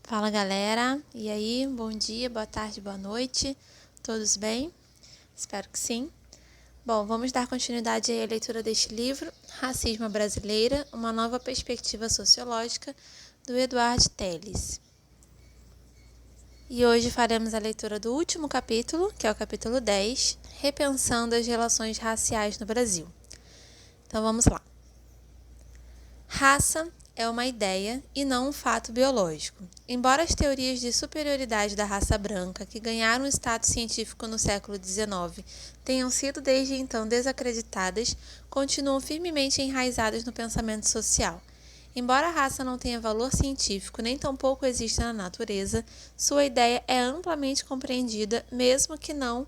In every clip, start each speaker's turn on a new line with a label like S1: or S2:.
S1: Fala galera, e aí, bom dia, boa tarde, boa noite, todos bem? Espero que sim. Bom, vamos dar continuidade à leitura deste livro, Racismo à Brasileira, uma nova perspectiva sociológica, do Eduard Telles. E hoje faremos a leitura do último capítulo, que é o capítulo 10, Repensando as Relações Raciais no Brasil. Então vamos lá. Raça é uma ideia e não um fato biológico. Embora as teorias de superioridade da raça branca, que ganharam status científico no século XIX, tenham sido desde então desacreditadas, continuam firmemente enraizadas no pensamento social. Embora a raça não tenha valor científico nem tampouco exista na natureza, sua ideia é amplamente compreendida, mesmo que não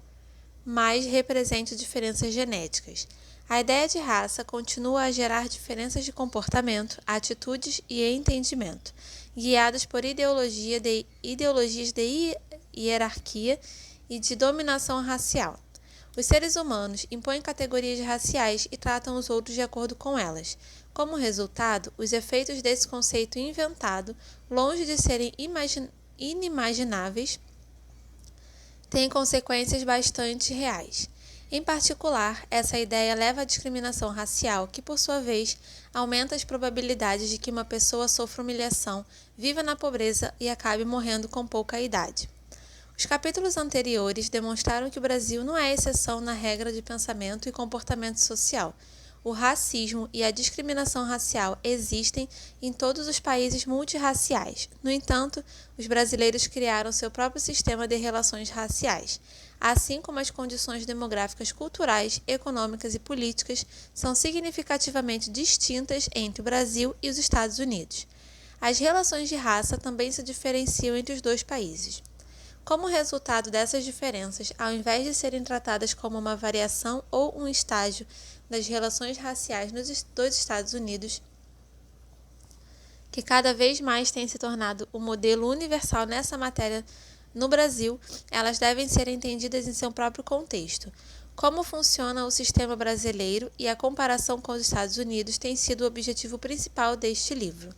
S1: mais represente diferenças genéticas. A ideia de raça continua a gerar diferenças de comportamento, atitudes e entendimento, guiadas por ideologias de hierarquia e de dominação racial. Os seres humanos impõem categorias raciais e tratam os outros de acordo com elas. Como resultado, os efeitos desse conceito inventado, longe de serem inimagináveis, têm consequências bastante reais. Em particular, essa ideia leva à discriminação racial, que, por sua vez, aumenta as probabilidades de que uma pessoa sofra humilhação, viva na pobreza e acabe morrendo com pouca idade. Os capítulos anteriores demonstraram que o Brasil não é exceção na regra de pensamento e comportamento social. O racismo e a discriminação racial existem em todos os países multirraciais. No entanto, os brasileiros criaram seu próprio sistema de relações raciais, assim como as condições demográficas, culturais, econômicas e políticas são significativamente distintas entre o Brasil e os Estados Unidos. As relações de raça também se diferenciam entre os dois países. Como resultado dessas diferenças, ao invés de serem tratadas como uma variação ou um estágio das relações raciais dos Estados Unidos, que cada vez mais tem se tornado o modelo universal nessa matéria no Brasil, elas devem ser entendidas em seu próprio contexto. Como funciona o sistema brasileiro e a comparação com os Estados Unidos tem sido o objetivo principal deste livro.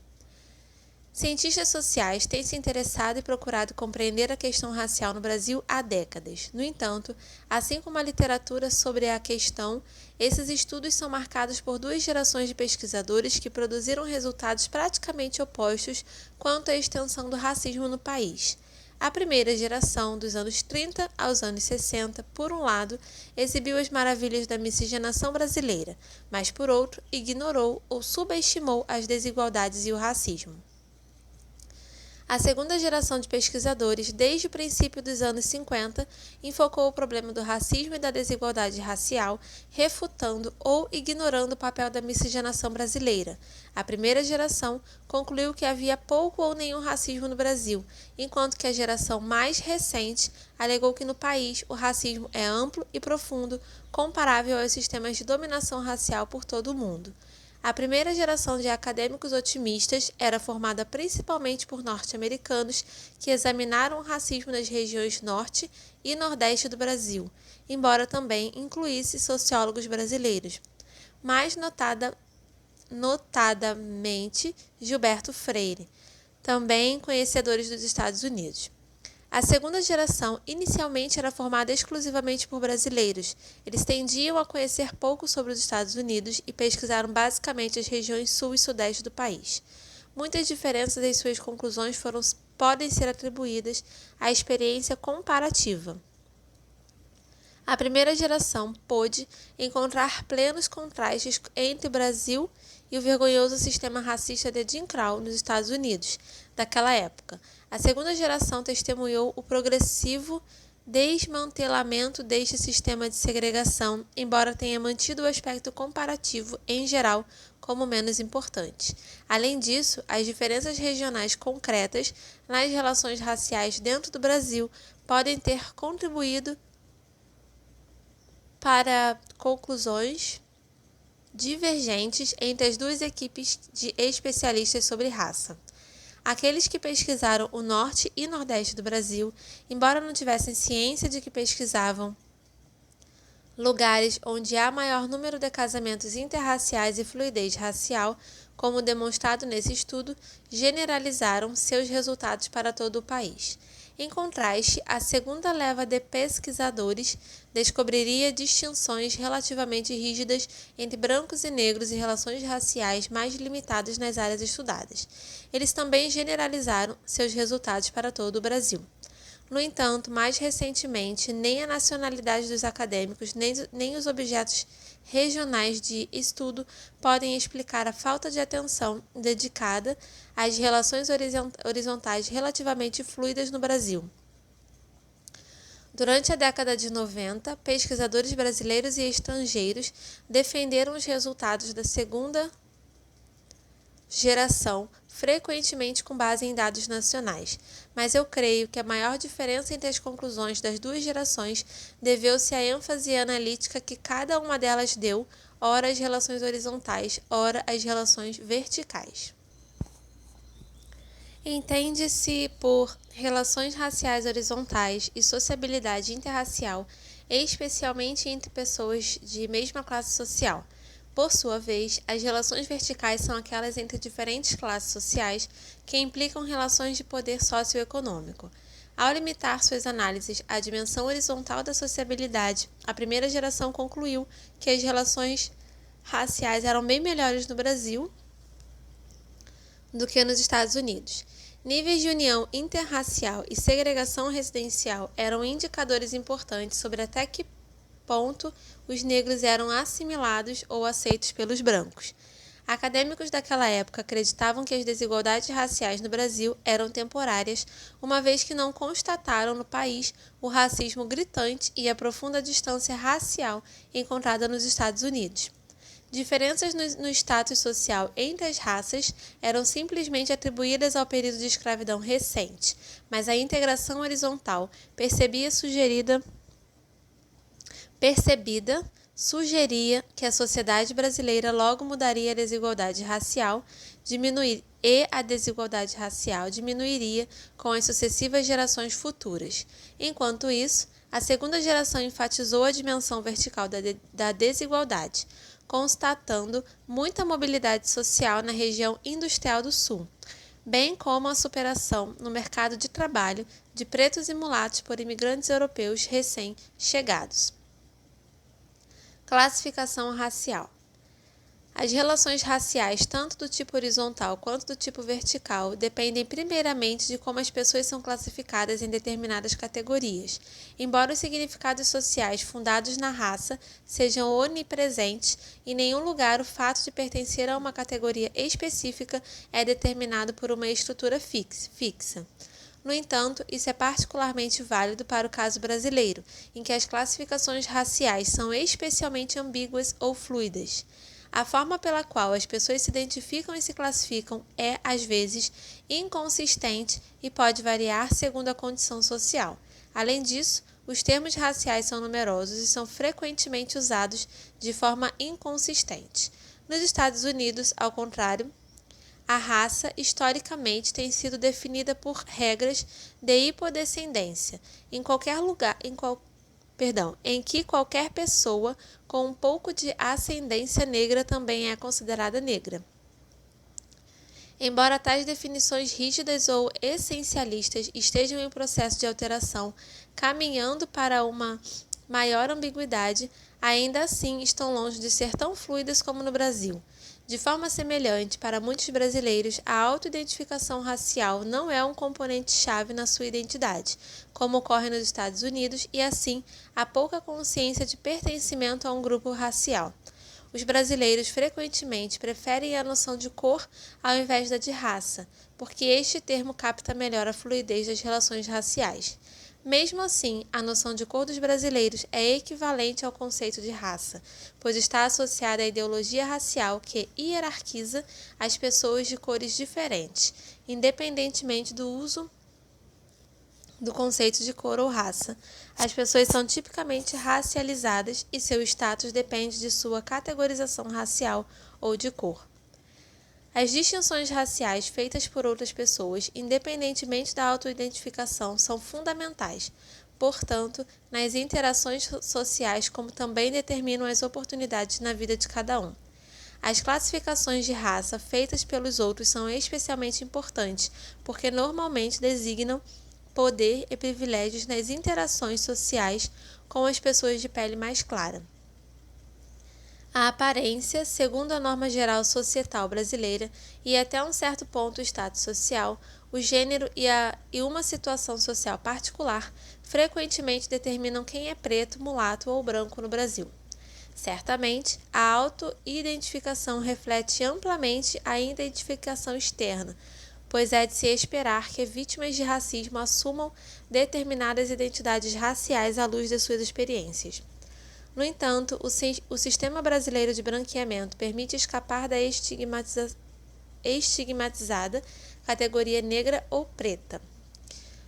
S1: Cientistas sociais têm se interessado e procurado compreender a questão racial no Brasil há décadas. No entanto, assim como a literatura sobre a questão, esses estudos são marcados por duas gerações de pesquisadores que produziram resultados praticamente opostos quanto à extensão do racismo no país. A primeira geração, dos anos 30 aos anos 60, por um lado, exibiu as maravilhas da miscigenação brasileira, mas, por outro, ignorou ou subestimou as desigualdades e o racismo. A segunda geração de pesquisadores, desde o princípio dos anos 50, enfocou o problema do racismo e da desigualdade racial, refutando ou ignorando o papel da miscigenação brasileira. A primeira geração concluiu que havia pouco ou nenhum racismo no Brasil, enquanto que a geração mais recente alegou que no país o racismo é amplo e profundo, comparável aos sistemas de dominação racial por todo o mundo. A primeira geração de acadêmicos otimistas era formada principalmente por norte-americanos que examinaram o racismo nas regiões norte e nordeste do Brasil, embora também incluísse sociólogos brasileiros, mais notadamente Gilberto Freire, também conhecedores dos Estados Unidos. A segunda geração inicialmente era formada exclusivamente por brasileiros. Eles tendiam a conhecer pouco sobre os Estados Unidos e pesquisaram basicamente as regiões sul e sudeste do país. Muitas diferenças em suas conclusões podem ser atribuídas à experiência comparativa. A primeira geração pôde encontrar plenos contrastes entre o Brasil e o vergonhoso sistema racista de Jim Crow nos Estados Unidos daquela época. A segunda geração testemunhou o progressivo desmantelamento deste sistema de segregação, embora tenha mantido o aspecto comparativo, em geral, como menos importante. Além disso, as diferenças regionais concretas nas relações raciais dentro do Brasil podem ter contribuído para conclusões divergentes entre as duas equipes de especialistas sobre raça. Aqueles que pesquisaram o norte e nordeste do Brasil, embora não tivessem ciência de que pesquisavam lugares onde há maior número de casamentos interraciais e fluidez racial, como demonstrado nesse estudo, generalizaram seus resultados para todo o país. Em contraste, a segunda leva de pesquisadores descobriria distinções relativamente rígidas entre brancos e negros e relações raciais mais limitadas nas áreas estudadas. Eles também generalizaram seus resultados para todo o Brasil. No entanto, mais recentemente, nem a nacionalidade dos acadêmicos, nem os objetos regionais de estudo podem explicar a falta de atenção dedicada às relações horizontais relativamente fluidas no Brasil. Durante a década de 90, pesquisadores brasileiros e estrangeiros defenderam os resultados da segunda geração, frequentemente com base em dados nacionais, mas eu creio que a maior diferença entre as conclusões das duas gerações deveu-se à ênfase analítica que cada uma delas deu, ora às relações horizontais, ora às relações verticais. Entende-se por relações raciais horizontais e sociabilidade interracial, especialmente entre pessoas de mesma classe social. Por sua vez, as relações verticais são aquelas entre diferentes classes sociais que implicam relações de poder socioeconômico. Ao limitar suas análises à dimensão horizontal da sociabilidade, a primeira geração concluiu que as relações raciais eram bem melhores no Brasil do que nos Estados Unidos. Níveis de união interracial e segregação residencial eram indicadores importantes sobre até que ponto os negros eram assimilados ou aceitos pelos brancos. Acadêmicos daquela época acreditavam que as desigualdades raciais no Brasil eram temporárias, uma vez que não constataram no país o racismo gritante e a profunda distância racial encontrada nos Estados Unidos. Diferenças no status social entre as raças eram simplesmente atribuídas ao período de escravidão recente, mas a integração horizontal percebida sugeria que a sociedade brasileira logo mudaria a desigualdade racial, a desigualdade racial diminuiria com as sucessivas gerações futuras. Enquanto isso, a segunda geração enfatizou a dimensão vertical da desigualdade, constatando muita mobilidade social na região industrial do Sul, bem como a superação no mercado de trabalho de pretos e mulatos por imigrantes europeus recém-chegados. Classificação racial. As relações raciais, tanto do tipo horizontal quanto do tipo vertical, dependem primeiramente de como as pessoas são classificadas em determinadas categorias. Embora os significados sociais fundados na raça sejam onipresentes, em nenhum lugar o fato de pertencer a uma categoria específica é determinado por uma estrutura fixa. No entanto, isso é particularmente válido para o caso brasileiro, em que as classificações raciais são especialmente ambíguas ou fluidas. A forma pela qual as pessoas se identificam e se classificam é, às vezes, inconsistente e pode variar segundo a condição social. Além disso, os termos raciais são numerosos e são frequentemente usados de forma inconsistente. Nos Estados Unidos, ao contrário, a raça, historicamente, tem sido definida por regras de hipodescendência, em que qualquer pessoa com um pouco de ascendência negra também é considerada negra. Embora tais definições rígidas ou essencialistas estejam em processo de alteração, caminhando para uma maior ambiguidade, ainda assim estão longe de ser tão fluidas como no Brasil. De forma semelhante, para muitos brasileiros, a autoidentificação racial não é um componente-chave na sua identidade, como ocorre nos Estados Unidos, e assim, há pouca consciência de pertencimento a um grupo racial. Os brasileiros frequentemente preferem a noção de cor ao invés da de raça, porque este termo capta melhor a fluidez das relações raciais. Mesmo assim, a noção de cor dos brasileiros é equivalente ao conceito de raça, pois está associada à ideologia racial que hierarquiza as pessoas de cores diferentes, independentemente do uso do conceito de cor ou raça. As pessoas são tipicamente racializadas e seu status depende de sua categorização racial ou de cor. As distinções raciais feitas por outras pessoas, independentemente da autoidentificação, são fundamentais, portanto, nas interações sociais, como também determinam as oportunidades na vida de cada um. As classificações de raça feitas pelos outros são especialmente importantes, porque normalmente designam poder e privilégios nas interações sociais com as pessoas de pele mais clara. A aparência, segundo a norma geral societal brasileira e até um certo ponto o status social, o gênero e uma situação social particular frequentemente determinam quem é preto, mulato ou branco no Brasil. Certamente, a auto-identificação reflete amplamente a identificação externa, pois é de se esperar que vítimas de racismo assumam determinadas identidades raciais à luz de suas experiências. No entanto, o sistema brasileiro de branqueamento permite escapar da estigmatizada categoria negra ou preta.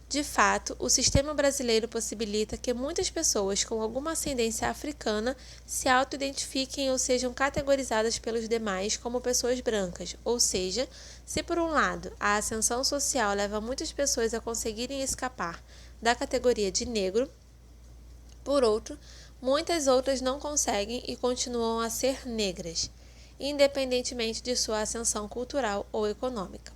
S1: De fato, o sistema brasileiro possibilita que muitas pessoas com alguma ascendência africana se auto-identifiquem ou sejam categorizadas pelos demais como pessoas brancas, ou seja, se por um lado a ascensão social leva muitas pessoas a conseguirem escapar da categoria de negro, por outro, muitas outras não conseguem e continuam a ser negras, independentemente de sua ascensão cultural ou econômica.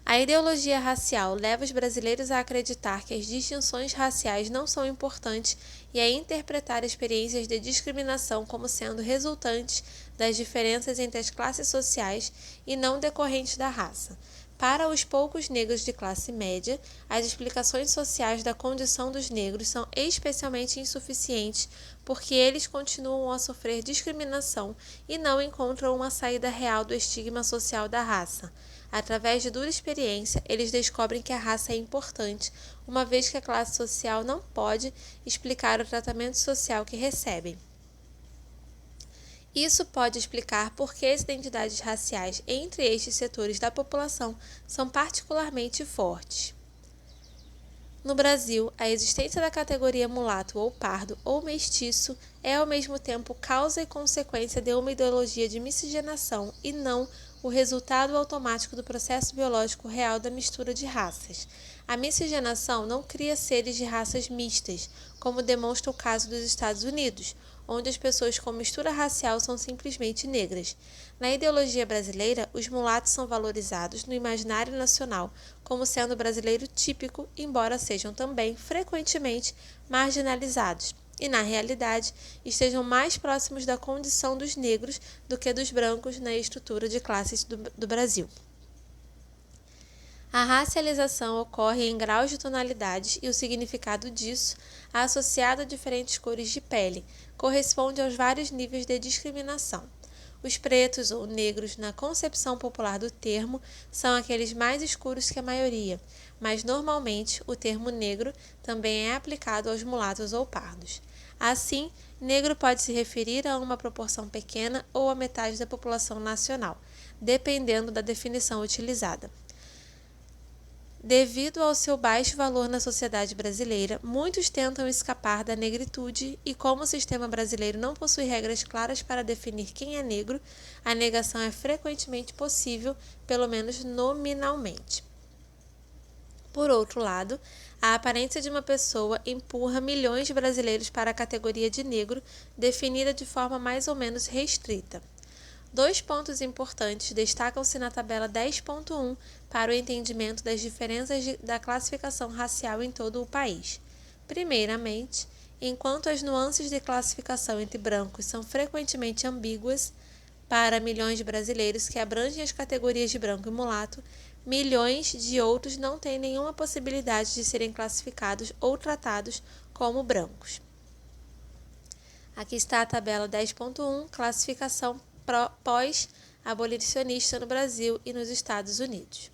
S1: A ideologia racial leva os brasileiros a acreditar que as distinções raciais não são importantes e a interpretar experiências de discriminação como sendo resultantes das diferenças entre as classes sociais e não decorrentes da raça. Para os poucos negros de classe média, as explicações sociais da condição dos negros são especialmente insuficientes porque eles continuam a sofrer discriminação e não encontram uma saída real do estigma social da raça. Através de dura experiência, eles descobrem que a raça é importante, uma vez que a classe social não pode explicar o tratamento social que recebem. Isso pode explicar por que as identidades raciais entre estes setores da população são particularmente fortes. No Brasil, a existência da categoria mulato ou pardo ou mestiço é ao mesmo tempo causa e consequência de uma ideologia de miscigenação e não o resultado automático do processo biológico real da mistura de raças. A miscigenação não cria seres de raças mistas, como demonstra o caso dos Estados Unidos, onde as pessoas com mistura racial são simplesmente negras. Na ideologia brasileira, os mulatos são valorizados no imaginário nacional como sendo brasileiro típico, embora sejam também, frequentemente, marginalizados e, na realidade, estejam mais próximos da condição dos negros do que dos brancos na estrutura de classes do Brasil. A racialização ocorre em graus de tonalidades e o significado disso, associado a diferentes cores de pele, corresponde aos vários níveis de discriminação. Os pretos ou negros, na concepção popular do termo, são aqueles mais escuros que a maioria, mas normalmente o termo negro também é aplicado aos mulatos ou pardos. Assim, negro pode se referir a uma proporção pequena ou a metade da população nacional, dependendo da definição utilizada. Devido ao seu baixo valor na sociedade brasileira, muitos tentam escapar da negritude e, como o sistema brasileiro não possui regras claras para definir quem é negro, a negação é frequentemente possível, pelo menos nominalmente. Por outro lado, a aparência de uma pessoa empurra milhões de brasileiros para a categoria de negro, definida de forma mais ou menos restrita. 2 pontos importantes destacam-se na tabela 10.1 para o entendimento das diferenças da classificação racial em todo o país. Primeiramente, enquanto as nuances de classificação entre brancos são frequentemente ambíguas para milhões de brasileiros que abrangem as categorias de branco e mulato, milhões de outros não têm nenhuma possibilidade de serem classificados ou tratados como brancos. Aqui está a tabela 10.1, classificação pós-abolicionista no Brasil e nos Estados Unidos.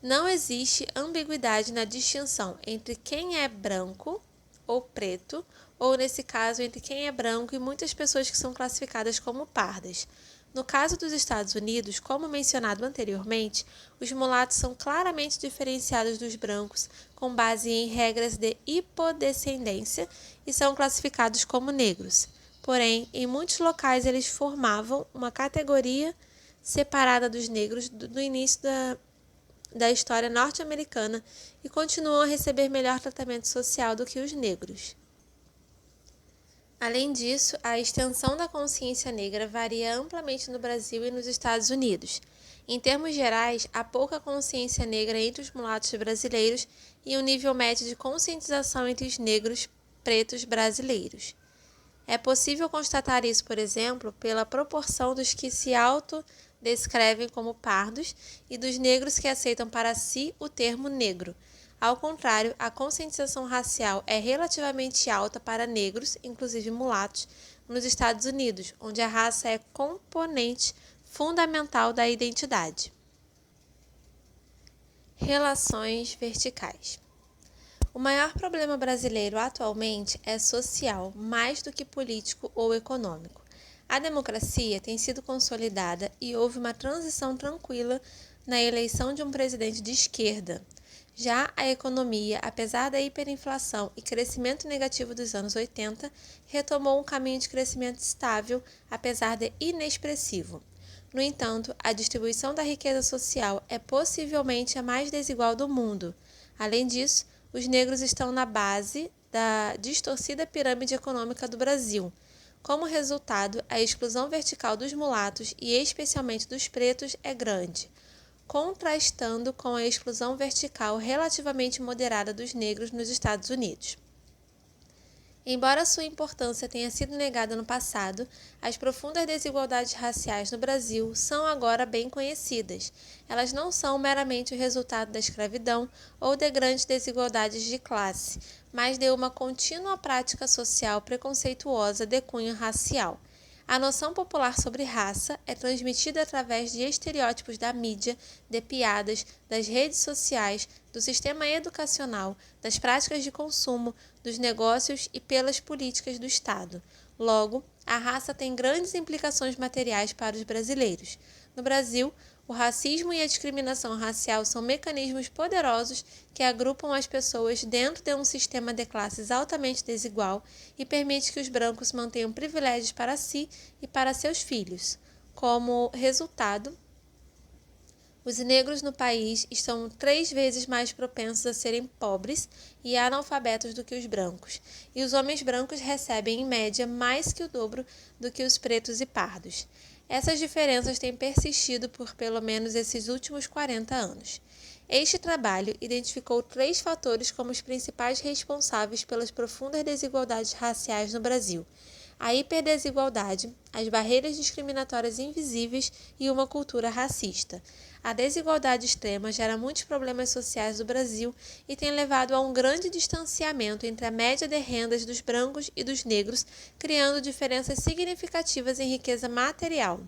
S1: Não existe ambiguidade na distinção entre quem é branco ou preto, ou nesse caso, entre quem é branco e muitas pessoas que são classificadas como pardas. No caso dos Estados Unidos, como mencionado anteriormente, os mulatos são claramente diferenciados dos brancos com base em regras de hipodescendência e são classificados como negros. Porém, em muitos locais eles formavam uma categoria separada dos negros no início da história norte-americana e continuam a receber melhor tratamento social do que os negros. Além disso, a extensão da consciência negra varia amplamente no Brasil e nos Estados Unidos. Em termos gerais, há pouca consciência negra entre os mulatos brasileiros e um nível médio de conscientização entre os negros pretos brasileiros. É possível constatar isso, por exemplo, pela proporção dos que se autodescrevem como pardos e dos negros que aceitam para si o termo negro. Ao contrário, a conscientização racial é relativamente alta para negros, inclusive mulatos, nos Estados Unidos, onde a raça é componente fundamental da identidade. Relações verticais. O maior problema brasileiro atualmente é social, mais do que político ou econômico. A democracia tem sido consolidada e houve uma transição tranquila na eleição de um presidente de esquerda. Já a economia, apesar da hiperinflação e crescimento negativo dos anos 80, retomou um caminho de crescimento estável, apesar de inexpressivo. No entanto, a distribuição da riqueza social é possivelmente a mais desigual do mundo. Além disso, os negros estão na base da distorcida pirâmide econômica do Brasil. Como resultado, a exclusão vertical dos mulatos e especialmente dos pretos é grande, contrastando com a exclusão vertical relativamente moderada dos negros nos Estados Unidos. Embora sua importância tenha sido negada no passado, as profundas desigualdades raciais no Brasil são agora bem conhecidas. Elas não são meramente o resultado da escravidão ou de grandes desigualdades de classe, mas de uma contínua prática social preconceituosa de cunho racial. A noção popular sobre raça é transmitida através de estereótipos da mídia, de piadas, das redes sociais, do sistema educacional, das práticas de consumo, dos negócios e pelas políticas do Estado. Logo, a raça tem grandes implicações materiais para os brasileiros. No Brasil, o racismo e a discriminação racial são mecanismos poderosos que agrupam as pessoas dentro de um sistema de classes altamente desigual e permite que os brancos mantenham privilégios para si e para seus filhos. Como resultado, os negros no país estão 3 vezes mais propensos a serem pobres e analfabetos do que os brancos, e os homens brancos recebem, em média, mais que o dobro do que os pretos e pardos. Essas diferenças têm persistido por pelo menos esses últimos 40 anos. Este trabalho identificou 3 fatores como os principais responsáveis pelas profundas desigualdades raciais no Brasil: a hiperdesigualdade, as barreiras discriminatórias invisíveis e uma cultura racista. A desigualdade extrema gera muitos problemas sociais no Brasil e tem levado a um grande distanciamento entre a média de rendas dos brancos e dos negros, criando diferenças significativas em riqueza material,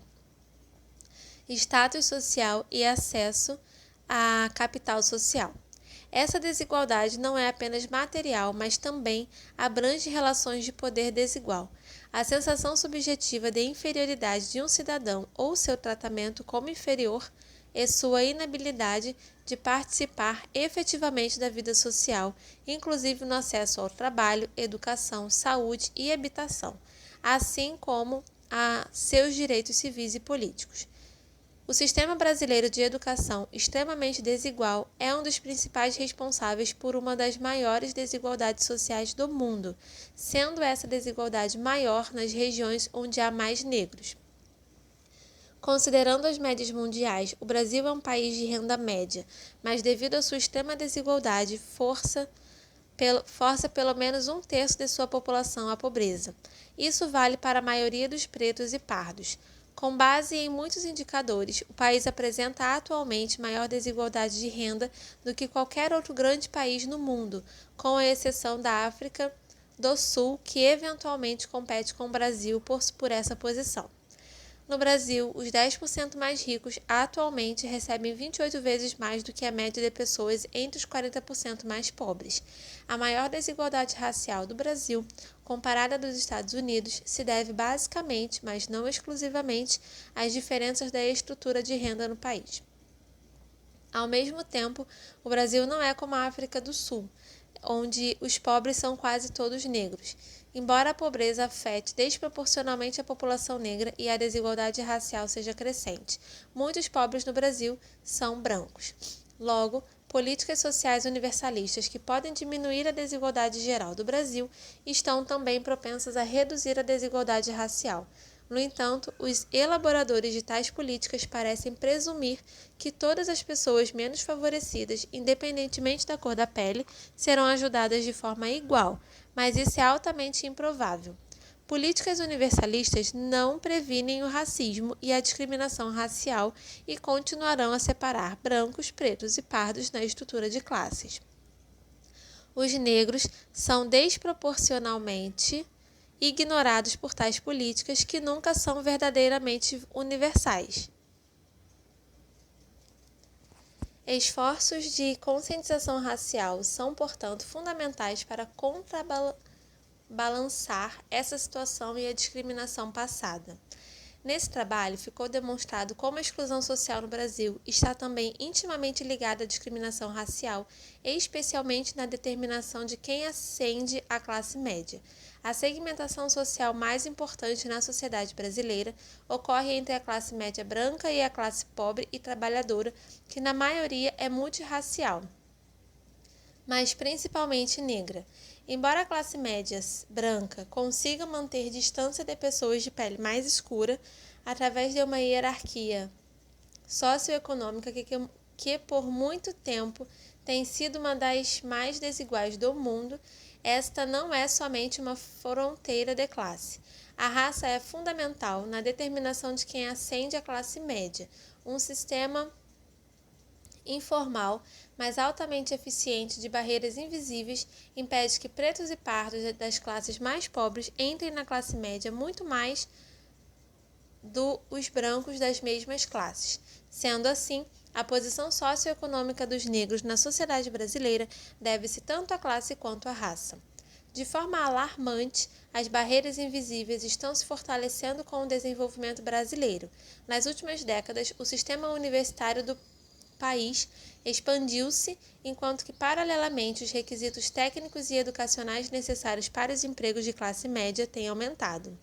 S1: status social e acesso a capital social. Essa desigualdade não é apenas material, mas também abrange relações de poder desigual. A sensação subjetiva de inferioridade de um cidadão ou seu tratamento como inferior e sua inabilidade de participar efetivamente da vida social, inclusive no acesso ao trabalho, educação, saúde e habitação, assim como a seus direitos civis e políticos. O sistema brasileiro de educação, extremamente desigual, é um dos principais responsáveis por uma das maiores desigualdades sociais do mundo, sendo essa desigualdade maior nas regiões onde há mais negros. Considerando as médias mundiais, o Brasil é um país de renda média, mas devido à sua extrema desigualdade, força pelo menos 1/3 de sua população à pobreza. Isso vale para a maioria dos pretos e pardos. Com base em muitos indicadores, o país apresenta atualmente maior desigualdade de renda do que qualquer outro grande país no mundo, com a exceção da África do Sul, que eventualmente compete com o Brasil por essa posição. No Brasil, os 10% mais ricos atualmente recebem 28 vezes mais do que a média de pessoas entre os 40% mais pobres. A maior desigualdade racial do Brasil, comparada à dos Estados Unidos, se deve basicamente, mas não exclusivamente, às diferenças da estrutura de renda no país. Ao mesmo tempo, o Brasil não é como a África do Sul, onde os pobres são quase todos negros. Embora a pobreza afete desproporcionalmente a população negra e a desigualdade racial seja crescente, muitos pobres no Brasil são brancos. Logo, políticas sociais universalistas que podem diminuir a desigualdade geral do Brasil estão também propensas a reduzir a desigualdade racial. No entanto, os elaboradores de tais políticas parecem presumir que todas as pessoas menos favorecidas, independentemente da cor da pele, serão ajudadas de forma igual, mas isso é altamente improvável. Políticas universalistas não previnem o racismo e a discriminação racial e continuarão a separar brancos, pretos e pardos na estrutura de classes. Os negros são desproporcionalmente ignorados por tais políticas que nunca são verdadeiramente universais. Esforços de conscientização racial são, portanto, fundamentais para contrabalançar essa situação e a discriminação passada. Nesse trabalho, ficou demonstrado como a exclusão social no Brasil está também intimamente ligada à discriminação racial, especialmente na determinação de quem ascende à classe média. A segmentação social mais importante na sociedade brasileira ocorre entre a classe média branca e a classe pobre e trabalhadora, que na maioria é multirracial, mas principalmente negra. Embora a classe média branca consiga manter distância de pessoas de pele mais escura através de uma hierarquia socioeconômica que por muito tempo tem sido uma das mais desiguais do mundo, esta não é somente uma fronteira de classe. A raça é fundamental na determinação de quem ascende à classe média, um sistema informal, mas altamente eficiente de barreiras invisíveis, impede que pretos e pardos das classes mais pobres entrem na classe média muito mais do os brancos das mesmas classes. Sendo assim, a posição socioeconômica dos negros na sociedade brasileira deve-se tanto à classe quanto à raça. De forma alarmante, as barreiras invisíveis estão se fortalecendo com o desenvolvimento brasileiro. Nas últimas décadas, o sistema universitário do país expandiu-se, enquanto que, paralelamente, os requisitos técnicos e educacionais necessários para os empregos de classe média têm aumentado.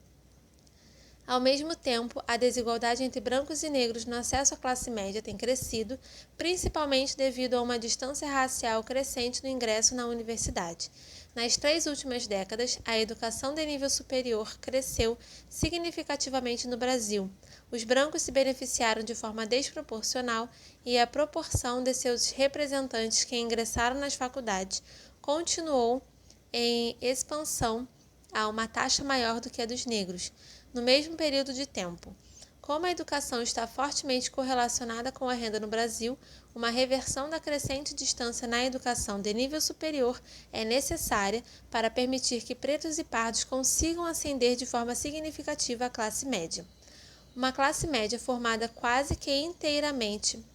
S1: Ao mesmo tempo, a desigualdade entre brancos e negros no acesso à classe média tem crescido, principalmente devido a uma distância racial crescente no ingresso na universidade. Nas 3 últimas décadas, a educação de nível superior cresceu significativamente no Brasil. Os brancos se beneficiaram de forma desproporcional e a proporção de seus representantes que ingressaram nas faculdades continuou em expansão a uma taxa maior do que a dos negros, no mesmo período de tempo. Como a educação está fortemente correlacionada com a renda no Brasil, uma reversão da crescente distância na educação de nível superior é necessária para permitir que pretos e pardos consigam ascender de forma significativa à classe média. Uma classe média formada quase que inteiramente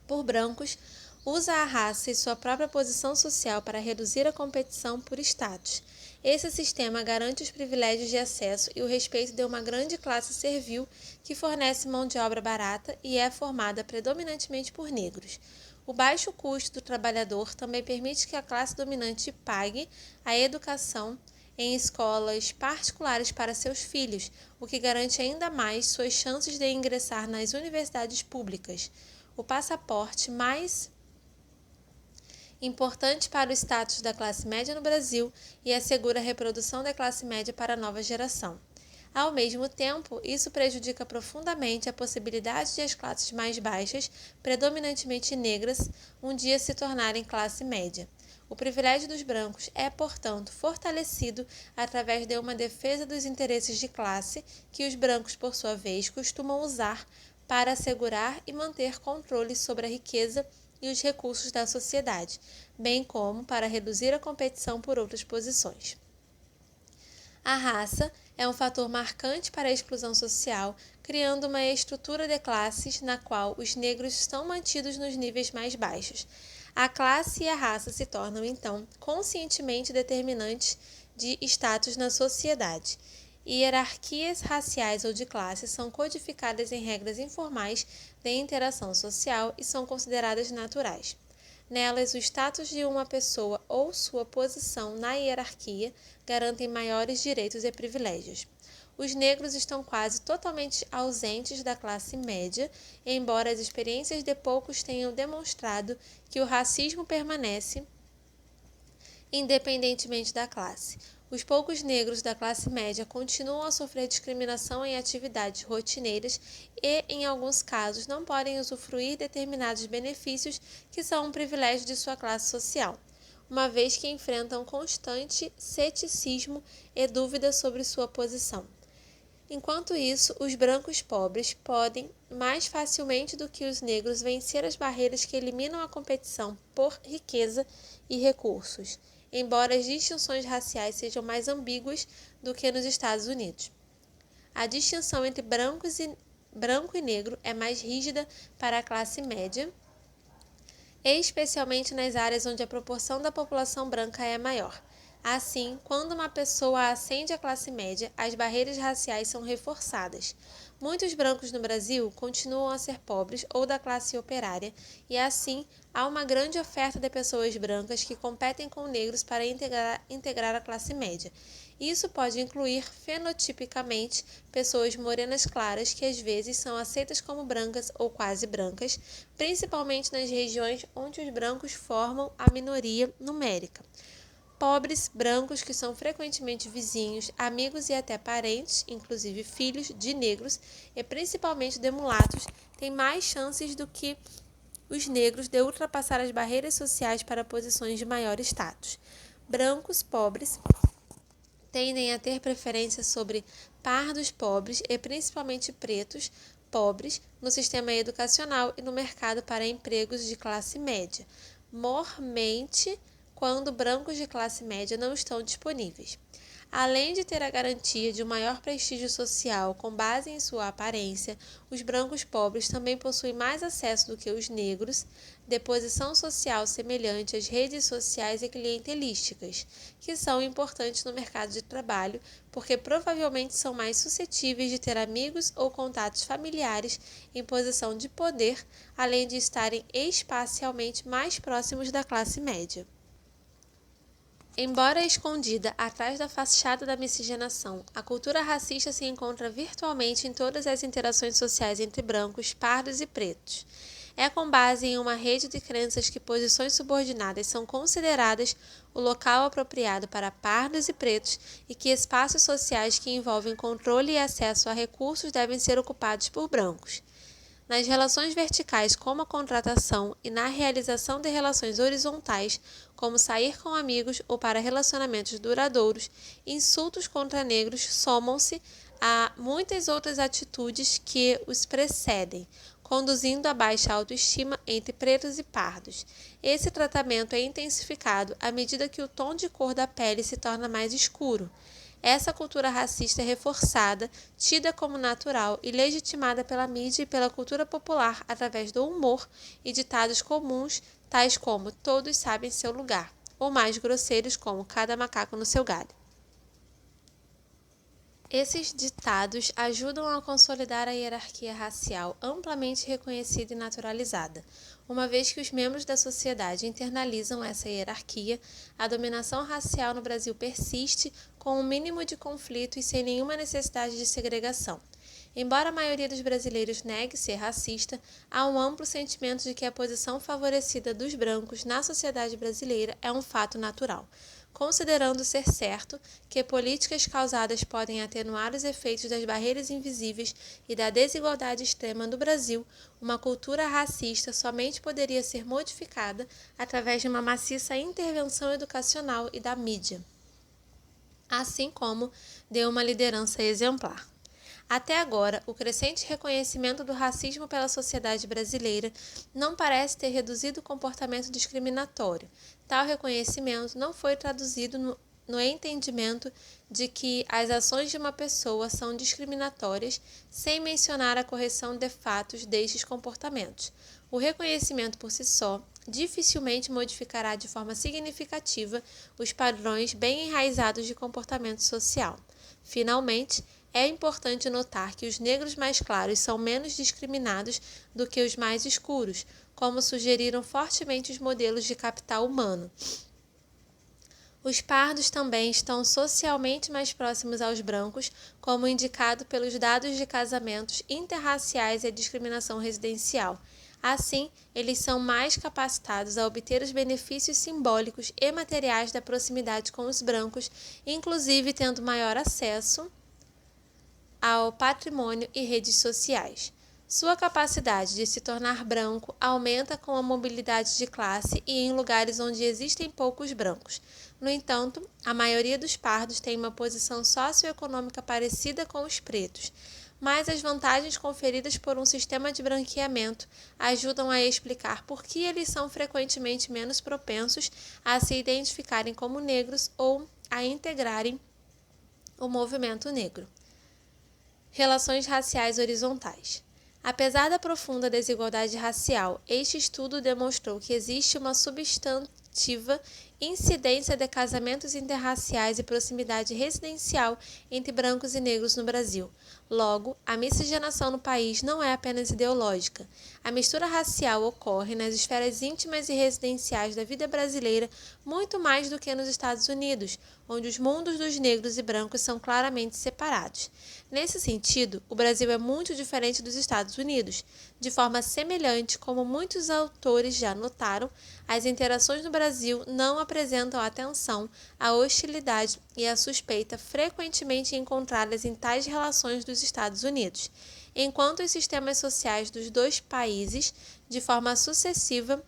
S1: por brancos usa a raça e sua própria posição social para reduzir a competição por status. Esse sistema garante os privilégios de acesso e o respeito de uma grande classe servil que fornece mão de obra barata e é formada predominantemente por negros. O baixo custo do trabalhador também permite que a classe dominante pague a educação em escolas particulares para seus filhos, o que garante ainda mais suas chances de ingressar nas universidades públicas. O passaporte mais importante para o status da classe média no Brasil e assegura a reprodução da classe média para a nova geração. Ao mesmo tempo, isso prejudica profundamente a possibilidade de as classes mais baixas, predominantemente negras, um dia se tornarem classe média. O privilégio dos brancos é, portanto, fortalecido através de uma defesa dos interesses de classe que os brancos, por sua vez, costumam usar para assegurar e manter controle sobre a riqueza e os recursos da sociedade, bem como para reduzir a competição por outras posições. A raça é um fator marcante para a exclusão social, criando uma estrutura de classes na qual os negros estão mantidos nos níveis mais baixos. A classe e a raça se tornam, então, conscientemente determinantes de status na sociedade. Hierarquias raciais ou de classe são codificadas em regras informais de interação social e são consideradas naturais. Nelas, o status de uma pessoa ou sua posição na hierarquia garantem maiores direitos e privilégios. Os negros estão quase totalmente ausentes da classe média, embora as experiências de poucos tenham demonstrado que o racismo permanece independentemente da classe. Os poucos negros da classe média continuam a sofrer discriminação em atividades rotineiras e, em alguns casos, não podem usufruir determinados benefícios que são um privilégio de sua classe social, uma vez que enfrentam constante ceticismo e dúvida sobre sua posição. Enquanto isso, os brancos pobres podem, mais facilmente do que os negros, vencer as barreiras que eliminam a competição por riqueza e recursos, embora as distinções raciais sejam mais ambíguas do que nos Estados Unidos. A distinção entre branco e negro é mais rígida para a classe média, especialmente nas áreas onde a proporção da população branca é maior. Assim, quando uma pessoa ascende à classe média, as barreiras raciais são reforçadas. Muitos brancos no Brasil continuam a ser pobres ou da classe operária, e assim há uma grande oferta de pessoas brancas que competem com negros para integrar a classe média. Isso pode incluir, fenotipicamente, pessoas morenas claras que às vezes são aceitas como brancas ou quase brancas, principalmente nas regiões onde os brancos formam a minoria numérica. Pobres brancos que são frequentemente vizinhos, amigos e até parentes, inclusive filhos de negros e principalmente de mulatos, têm mais chances do que os negros de ultrapassar as barreiras sociais para posições de maior status. Brancos pobres tendem a ter preferência sobre pardos pobres e principalmente pretos pobres no sistema educacional e no mercado para empregos de classe média, mormente quando brancos de classe média não estão disponíveis. Além de ter a garantia de um maior prestígio social com base em sua aparência, os brancos pobres também possuem mais acesso do que os negros de posição social semelhante às redes sociais e clientelísticas, que são importantes no mercado de trabalho porque provavelmente são mais suscetíveis de ter amigos ou contatos familiares em posição de poder, além de estarem espacialmente mais próximos da classe média. Embora escondida atrás da fachada da miscigenação, a cultura racista se encontra virtualmente em todas as interações sociais entre brancos, pardos e pretos. É com base em uma rede de crenças que posições subordinadas são consideradas o local apropriado para pardos e pretos e que espaços sociais que envolvem controle e acesso a recursos devem ser ocupados por brancos. Nas relações verticais, como a contratação, e na realização de relações horizontais, como sair com amigos ou para relacionamentos duradouros, insultos contra negros somam-se a muitas outras atitudes que os precedem, conduzindo a baixa autoestima entre pretos e pardos. Esse tratamento é intensificado à medida que o tom de cor da pele se torna mais escuro. Essa cultura racista é reforçada, tida como natural e legitimada pela mídia e pela cultura popular através do humor e ditados comuns, tais como "todos sabem seu lugar", ou mais grosseiros como "cada macaco no seu galho". Esses ditados ajudam a consolidar a hierarquia racial amplamente reconhecida e naturalizada. Uma vez que os membros da sociedade internalizam essa hierarquia, a dominação racial no Brasil persiste com um mínimo de conflito e sem nenhuma necessidade de segregação. Embora a maioria dos brasileiros negue ser racista, há um amplo sentimento de que a posição favorecida dos brancos na sociedade brasileira é um fato natural. Considerando ser certo que políticas causadas podem atenuar os efeitos das barreiras invisíveis e da desigualdade extrema no Brasil, uma cultura racista somente poderia ser modificada através de uma maciça intervenção educacional e da mídia, assim como de uma liderança exemplar. Até agora, o crescente reconhecimento do racismo pela sociedade brasileira não parece ter reduzido o comportamento discriminatório. Tal reconhecimento não foi traduzido no entendimento de que as ações de uma pessoa são discriminatórias, sem mencionar a correção de fatos destes comportamentos. O reconhecimento por si só dificilmente modificará de forma significativa os padrões bem enraizados de comportamento social. Finalmente, é importante notar que os negros mais claros são menos discriminados do que os mais escuros, como sugeriram fortemente os modelos de capital humano. Os pardos também estão socialmente mais próximos aos brancos, como indicado pelos dados de casamentos interraciais e a discriminação residencial. Assim, eles são mais capacitados a obter os benefícios simbólicos e materiais da proximidade com os brancos, inclusive tendo maior acesso ao patrimônio e redes sociais. Sua capacidade de se tornar branco aumenta com a mobilidade de classe e em lugares onde existem poucos brancos. No entanto, a maioria dos pardos tem uma posição socioeconômica parecida com os pretos, mas as vantagens conferidas por um sistema de branqueamento ajudam a explicar por que eles são frequentemente menos propensos a se identificarem como negros ou a integrarem o movimento negro. Relações raciais horizontais. Apesar da profunda desigualdade racial, este estudo demonstrou que existe uma substantiva incidência de casamentos interraciais e proximidade residencial entre brancos e negros no Brasil. Logo, a miscigenação no país não é apenas ideológica. A mistura racial ocorre nas esferas íntimas e residenciais da vida brasileira muito mais do que nos Estados Unidos, onde os mundos dos negros e brancos são claramente separados. Nesse sentido, o Brasil é muito diferente dos Estados Unidos. De forma semelhante, como muitos autores já notaram, as interações no Brasil não apresentam a tensão, a hostilidade e a suspeita frequentemente encontradas em tais relações dos Estados Unidos, enquanto os sistemas sociais dos dois países, de forma sucessiva,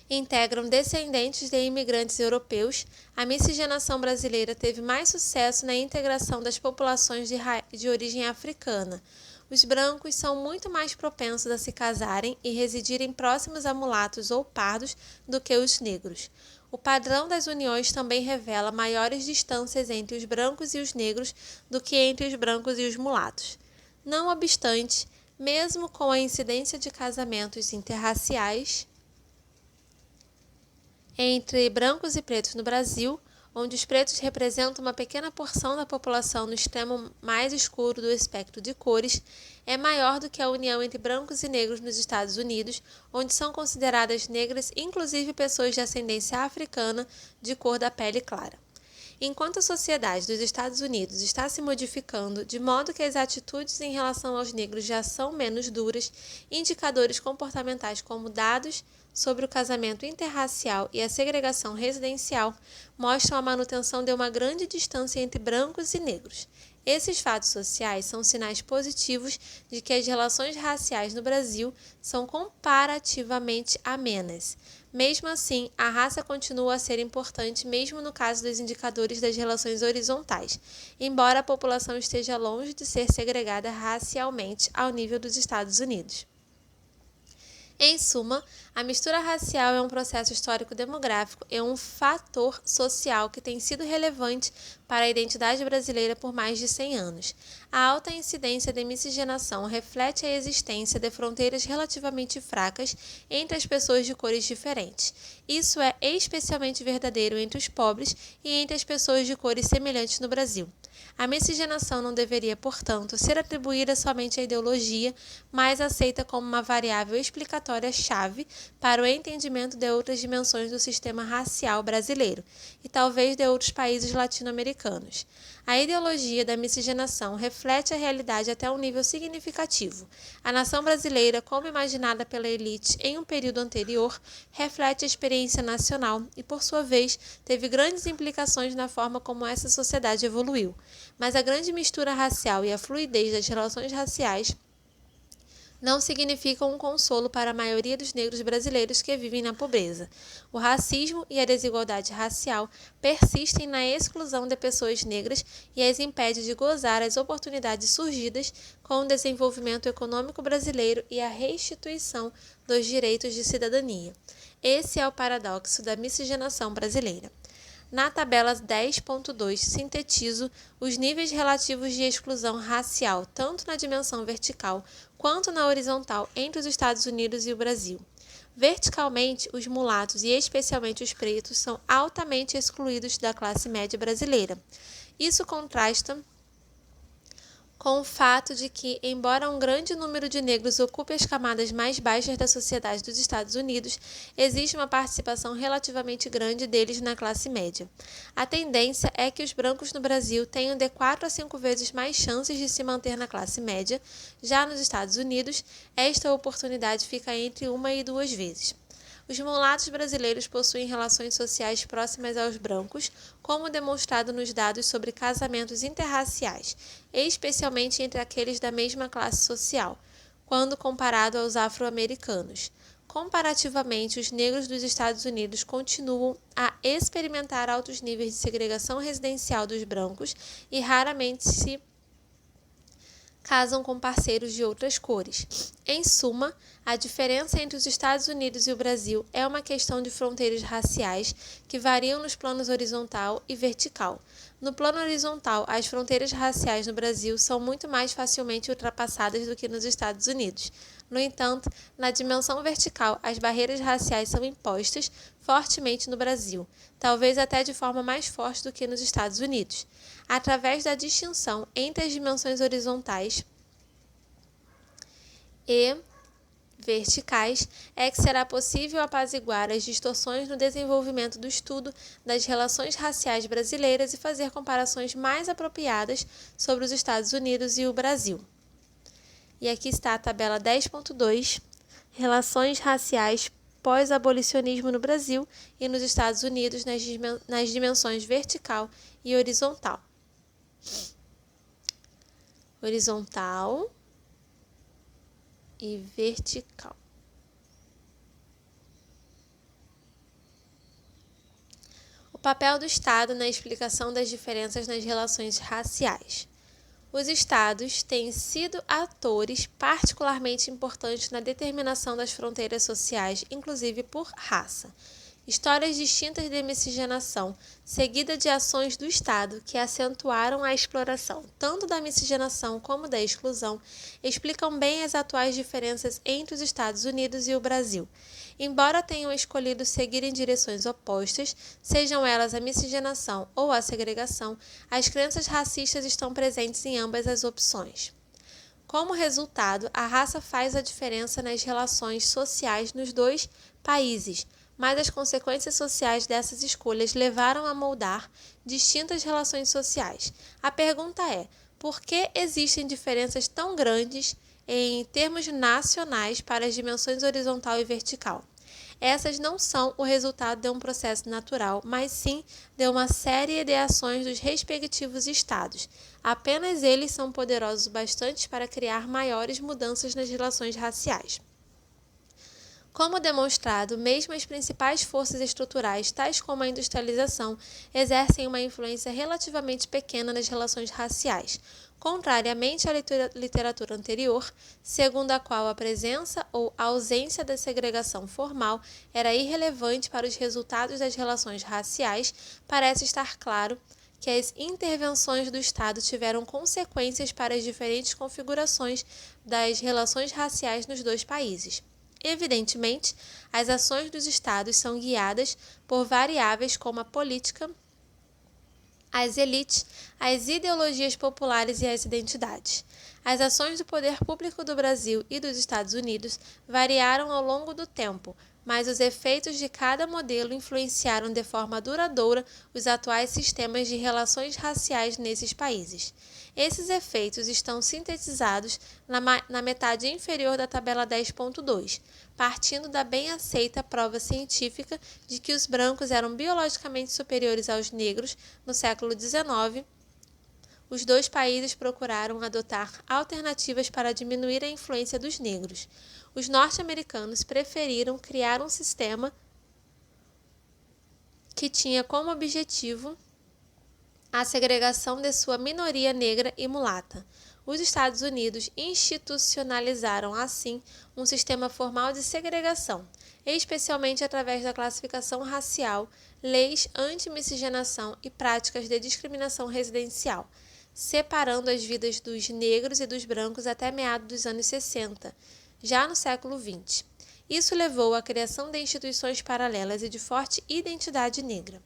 S1: integram descendentes de imigrantes europeus. A miscigenação brasileira teve mais sucesso na integração das populações de origem africana. Os brancos são muito mais propensos a se casarem e residirem próximos a mulatos ou pardos do que os negros. O padrão das uniões também revela maiores distâncias entre os brancos e os negros do que entre os brancos e os mulatos. Não obstante, mesmo com a incidência de casamentos interraciais entre brancos e pretos no Brasil, onde os pretos representam uma pequena porção da população no extremo mais escuro do espectro de cores, é maior do que a união entre brancos e negros nos Estados Unidos, onde são consideradas negras inclusive pessoas de ascendência africana de cor da pele clara. Enquanto a sociedade dos Estados Unidos está se modificando de modo que as atitudes em relação aos negros já são menos duras, indicadores comportamentais como dados sobre o casamento interracial e a segregação residencial mostram a manutenção de uma grande distância entre brancos e negros. Esses fatos sociais são sinais positivos de que as relações raciais no Brasil são comparativamente amenas. Mesmo assim, a raça continua a ser importante mesmo no caso dos indicadores das relações horizontais, embora a população esteja longe de ser segregada racialmente ao nível dos Estados Unidos. Em suma, a mistura racial é um processo histórico-demográfico e um fator social que tem sido relevante para a identidade brasileira por mais de 100 anos. A alta incidência de miscigenação reflete a existência de fronteiras relativamente fracas entre as pessoas de cores diferentes. Isso é especialmente verdadeiro entre os pobres e entre as pessoas de cores semelhantes no Brasil. A miscigenação não deveria, portanto, ser atribuída somente à ideologia, mas aceita como uma variável explicatória-chave para o entendimento de outras dimensões do sistema racial brasileiro e talvez de outros países latino-americanos. A ideologia da miscigenação reflete a realidade até um nível significativo. A nação brasileira, como imaginada pela elite em um período anterior, reflete a experiência nacional e, por sua vez, teve grandes implicações na forma como essa sociedade evoluiu. Mas a grande mistura racial e a fluidez das relações raciais não significam um consolo para a maioria dos negros brasileiros que vivem na pobreza. O racismo e a desigualdade racial persistem na exclusão de pessoas negras e as impede de gozar as oportunidades surgidas com o desenvolvimento econômico brasileiro e a restituição dos direitos de cidadania. Esse é o paradoxo da miscigenação brasileira. Na tabela 10.2, sintetizo os níveis relativos de exclusão racial, tanto na dimensão vertical quanto na horizontal entre os Estados Unidos e o Brasil. Verticalmente, os mulatos e especialmente os pretos são altamente excluídos da classe média brasileira. Isso contrasta com o fato de que, embora um grande número de negros ocupe as camadas mais baixas da sociedade dos Estados Unidos, existe uma participação relativamente grande deles na classe média. A tendência é que os brancos no Brasil tenham de 4 a 5 vezes mais chances de se manter na classe média. Já nos Estados Unidos, esta oportunidade fica entre 1 e 2 vezes. Os mulatos brasileiros possuem relações sociais próximas aos brancos, como demonstrado nos dados sobre casamentos interraciais, especialmente entre aqueles da mesma classe social, quando comparado aos afro-americanos. Comparativamente, os negros dos Estados Unidos continuam a experimentar altos níveis de segregação residencial dos brancos e raramente se casam com parceiros de outras cores. Em suma, a diferença entre os Estados Unidos e o Brasil é uma questão de fronteiras raciais que variam nos planos horizontal e vertical. No plano horizontal, as fronteiras raciais no Brasil são muito mais facilmente ultrapassadas do que nos Estados Unidos. No entanto, na dimensão vertical, as barreiras raciais são impostas fortemente no Brasil, talvez até de forma mais forte do que nos Estados Unidos. Através da distinção entre as dimensões horizontais e verticais, é que será possível apaziguar as distorções no desenvolvimento do estudo das relações raciais brasileiras e fazer comparações mais apropriadas sobre os Estados Unidos e o Brasil. E aqui está a tabela 10.2, relações raciais pós-abolicionismo no Brasil e nos Estados Unidos nas dimensões vertical e horizontal. Horizontal e vertical. O papel do Estado na explicação das diferenças nas relações raciais. Os estados têm sido atores particularmente importantes na determinação das fronteiras sociais, inclusive por raça. Histórias distintas de miscigenação, seguida de ações do Estado que acentuaram a exploração tanto da miscigenação como da exclusão, explicam bem as atuais diferenças entre os Estados Unidos e o Brasil. Embora tenham escolhido seguir em direções opostas, sejam elas a miscigenação ou a segregação, as crenças racistas estão presentes em ambas as opções. Como resultado, a raça faz a diferença nas relações sociais nos dois países, mas as consequências sociais dessas escolhas levaram a moldar distintas relações sociais. A pergunta é: por que existem diferenças tão grandes em termos nacionais para as dimensões horizontal e vertical? Essas não são o resultado de um processo natural, mas sim de uma série de ações dos respectivos estados. Apenas eles são poderosos o bastante para criar maiores mudanças nas relações raciais. Como demonstrado, mesmo as principais forças estruturais, tais como a industrialização, exercem uma influência relativamente pequena nas relações raciais, contrariamente à literatura anterior, segundo a qual a presença ou a ausência da segregação formal era irrelevante para os resultados das relações raciais. Parece estar claro que as intervenções do Estado tiveram consequências para as diferentes configurações das relações raciais nos dois países. Evidentemente, as ações dos Estados são guiadas por variáveis como a política, as elites, as ideologias populares e as identidades. As ações do poder público do Brasil e dos Estados Unidos variaram ao longo do tempo, mas os efeitos de cada modelo influenciaram de forma duradoura os atuais sistemas de relações raciais nesses países. Esses efeitos estão sintetizados na metade inferior da tabela 10.2, partindo da bem aceita prova científica de que os brancos eram biologicamente superiores aos negros no século XIX. Os dois países procuraram adotar alternativas para diminuir a influência dos negros. Os norte-americanos preferiram criar um sistema que tinha como objetivo a segregação de sua minoria negra e mulata. Os Estados Unidos institucionalizaram, assim, um sistema formal de segregação, especialmente através da classificação racial, leis anti-miscigenação e práticas de discriminação residencial, separando as vidas dos negros e dos brancos até meados dos anos 60, já no século XX. Isso levou à criação de instituições paralelas e de forte identidade negra.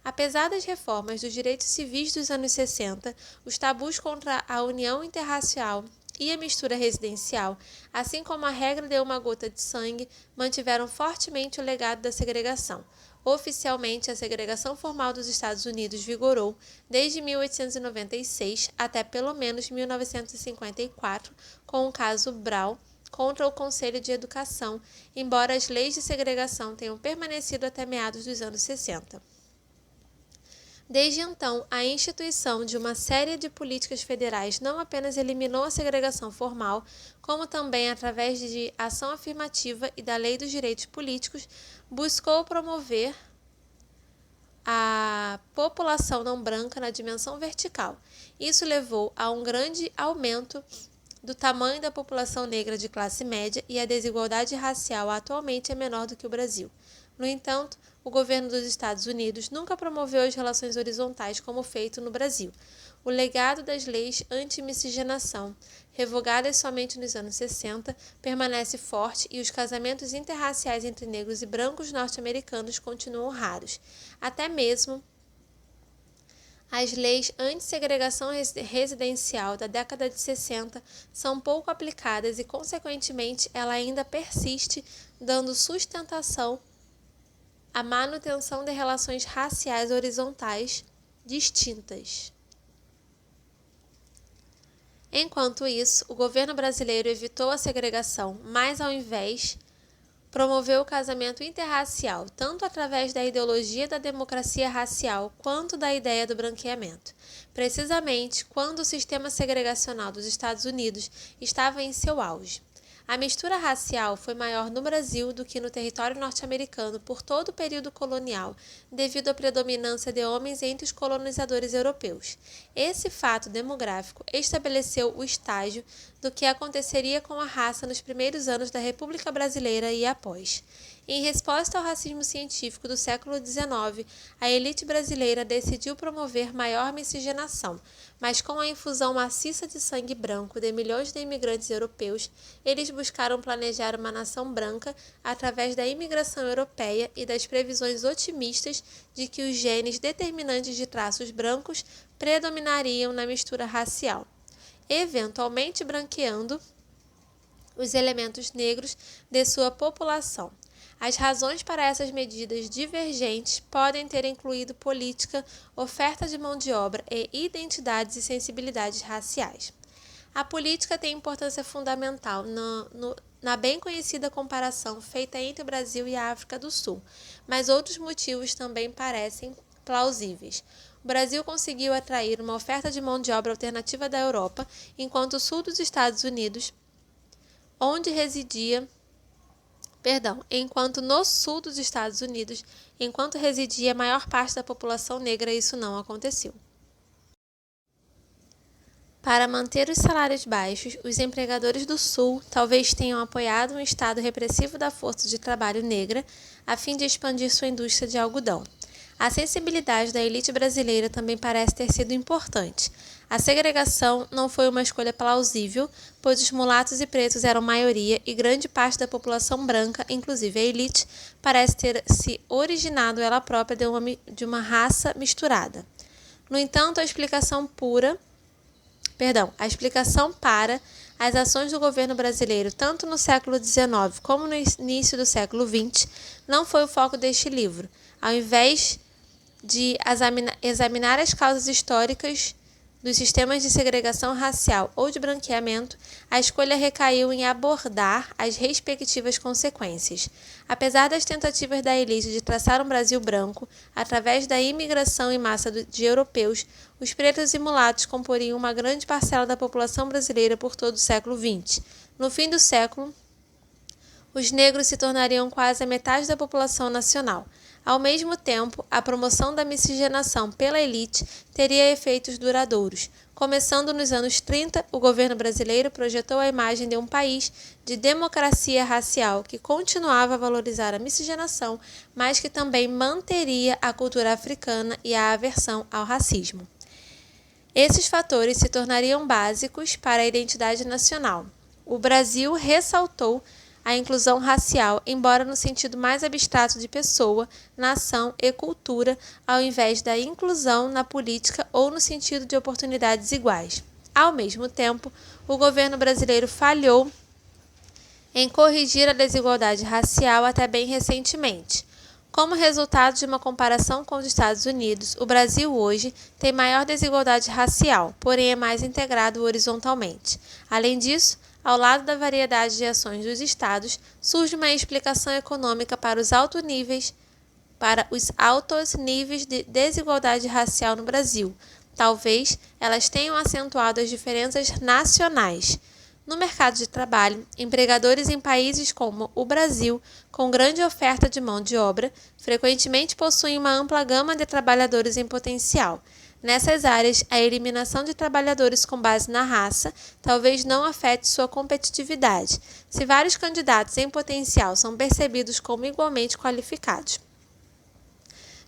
S1: Apesar das reformas dos direitos civis dos anos 60, os tabus contra a união interracial e a mistura residencial, assim como a regra de uma gota de sangue, mantiveram fortemente o legado da segregação. Oficialmente, a segregação formal dos Estados Unidos vigorou desde 1896 até pelo menos 1954, com o caso Brown contra o Conselho de Educação, embora as leis de segregação tenham permanecido até meados dos anos 60. Desde então, a instituição de uma série de políticas federais não apenas eliminou a segregação formal, como também, através de ação afirmativa e da Lei dos Direitos Políticos, buscou promover a população não branca na dimensão vertical. Isso levou a um grande aumento do tamanho da população negra de classe média e a desigualdade racial atualmente é menor do que o Brasil. No entanto, o governo dos Estados Unidos nunca promoveu as relações horizontais como feito no Brasil. O legado das leis anti-miscigenação, revogadas somente nos anos 60, permanece forte e os casamentos interraciais entre negros e brancos norte-americanos continuam raros. Até mesmo as leis anti-segregação residencial da década de 60 são pouco aplicadas e, consequentemente, ela ainda persiste, dando sustentação à manutenção de relações raciais horizontais distintas. Enquanto isso, o governo brasileiro evitou a segregação, mas ao invés promoveu o casamento interracial, tanto através da ideologia da democracia racial quanto da ideia do branqueamento. Precisamente quando o sistema segregacional dos Estados Unidos estava em seu auge. A mistura racial foi maior no Brasil do que no território norte-americano por todo o período colonial, devido à predominância de homens entre os colonizadores europeus. Esse fato demográfico estabeleceu o estágio do que aconteceria com a raça nos primeiros anos da República Brasileira e após. Em resposta ao racismo científico do século XIX, a elite brasileira decidiu promover maior miscigenação, mas com a infusão maciça de sangue branco de milhões de imigrantes europeus, eles buscaram planejar uma nação branca através da imigração europeia e das previsões otimistas de que os genes determinantes de traços brancos predominariam na mistura racial, eventualmente branqueando os elementos negros de sua população. As razões para essas medidas divergentes podem ter incluído política, oferta de mão de obra e identidades e sensibilidades raciais. A política tem importância fundamental na bem conhecida comparação feita entre o Brasil e a África do Sul, mas outros motivos também parecem plausíveis. O Brasil conseguiu atrair uma oferta de mão de obra alternativa da Europa, enquanto no sul dos Estados Unidos enquanto residia a maior parte da população negra, isso não aconteceu. Para manter os salários baixos, os empregadores do Sul talvez tenham apoiado um estado repressivo da força de trabalho negra a fim de expandir sua indústria de algodão. A sensibilidade da elite brasileira também parece ter sido importante. A segregação não foi uma escolha plausível, pois os mulatos e pretos eram maioria e grande parte da população branca, inclusive a elite, parece ter se originado ela própria de uma raça misturada. No entanto, a explicação para as ações do governo brasileiro, tanto no século XIX como no início do século XX, não foi o foco deste livro. Ao invés de examinar as causas históricas dos sistemas de segregação racial ou de branqueamento, a escolha recaiu em abordar as respectivas consequências. Apesar das tentativas da elite de traçar um Brasil branco, através da imigração em massa de europeus, os pretos e mulatos comporiam uma grande parcela da população brasileira por todo o século XX. No fim do século, os negros se tornariam quase a metade da população nacional. Ao mesmo tempo, a promoção da miscigenação pela elite teria efeitos duradouros. Começando nos anos 30, o governo brasileiro projetou a imagem de um país de democracia racial que continuava a valorizar a miscigenação, mas que também manteria a cultura africana e a aversão ao racismo. Esses fatores se tornariam básicos para a identidade nacional. O Brasil ressaltou a inclusão racial, embora no sentido mais abstrato de pessoa, nação e cultura, ao invés da inclusão na política ou no sentido de oportunidades iguais. Ao mesmo tempo, o governo brasileiro falhou em corrigir a desigualdade racial até bem recentemente. Como resultado de uma comparação com os Estados Unidos, o Brasil hoje tem maior desigualdade racial, porém é mais integrado horizontalmente. Além disso, ao lado da variedade de ações dos estados, surge uma explicação econômica para os altos níveis de desigualdade racial no Brasil. Talvez elas tenham acentuado as diferenças nacionais. No mercado de trabalho, empregadores em países como o Brasil, com grande oferta de mão de obra, frequentemente possuem uma ampla gama de trabalhadores em potencial. Nessas áreas, a eliminação de trabalhadores com base na raça talvez não afete sua competitividade, se vários candidatos em potencial são percebidos como igualmente qualificados.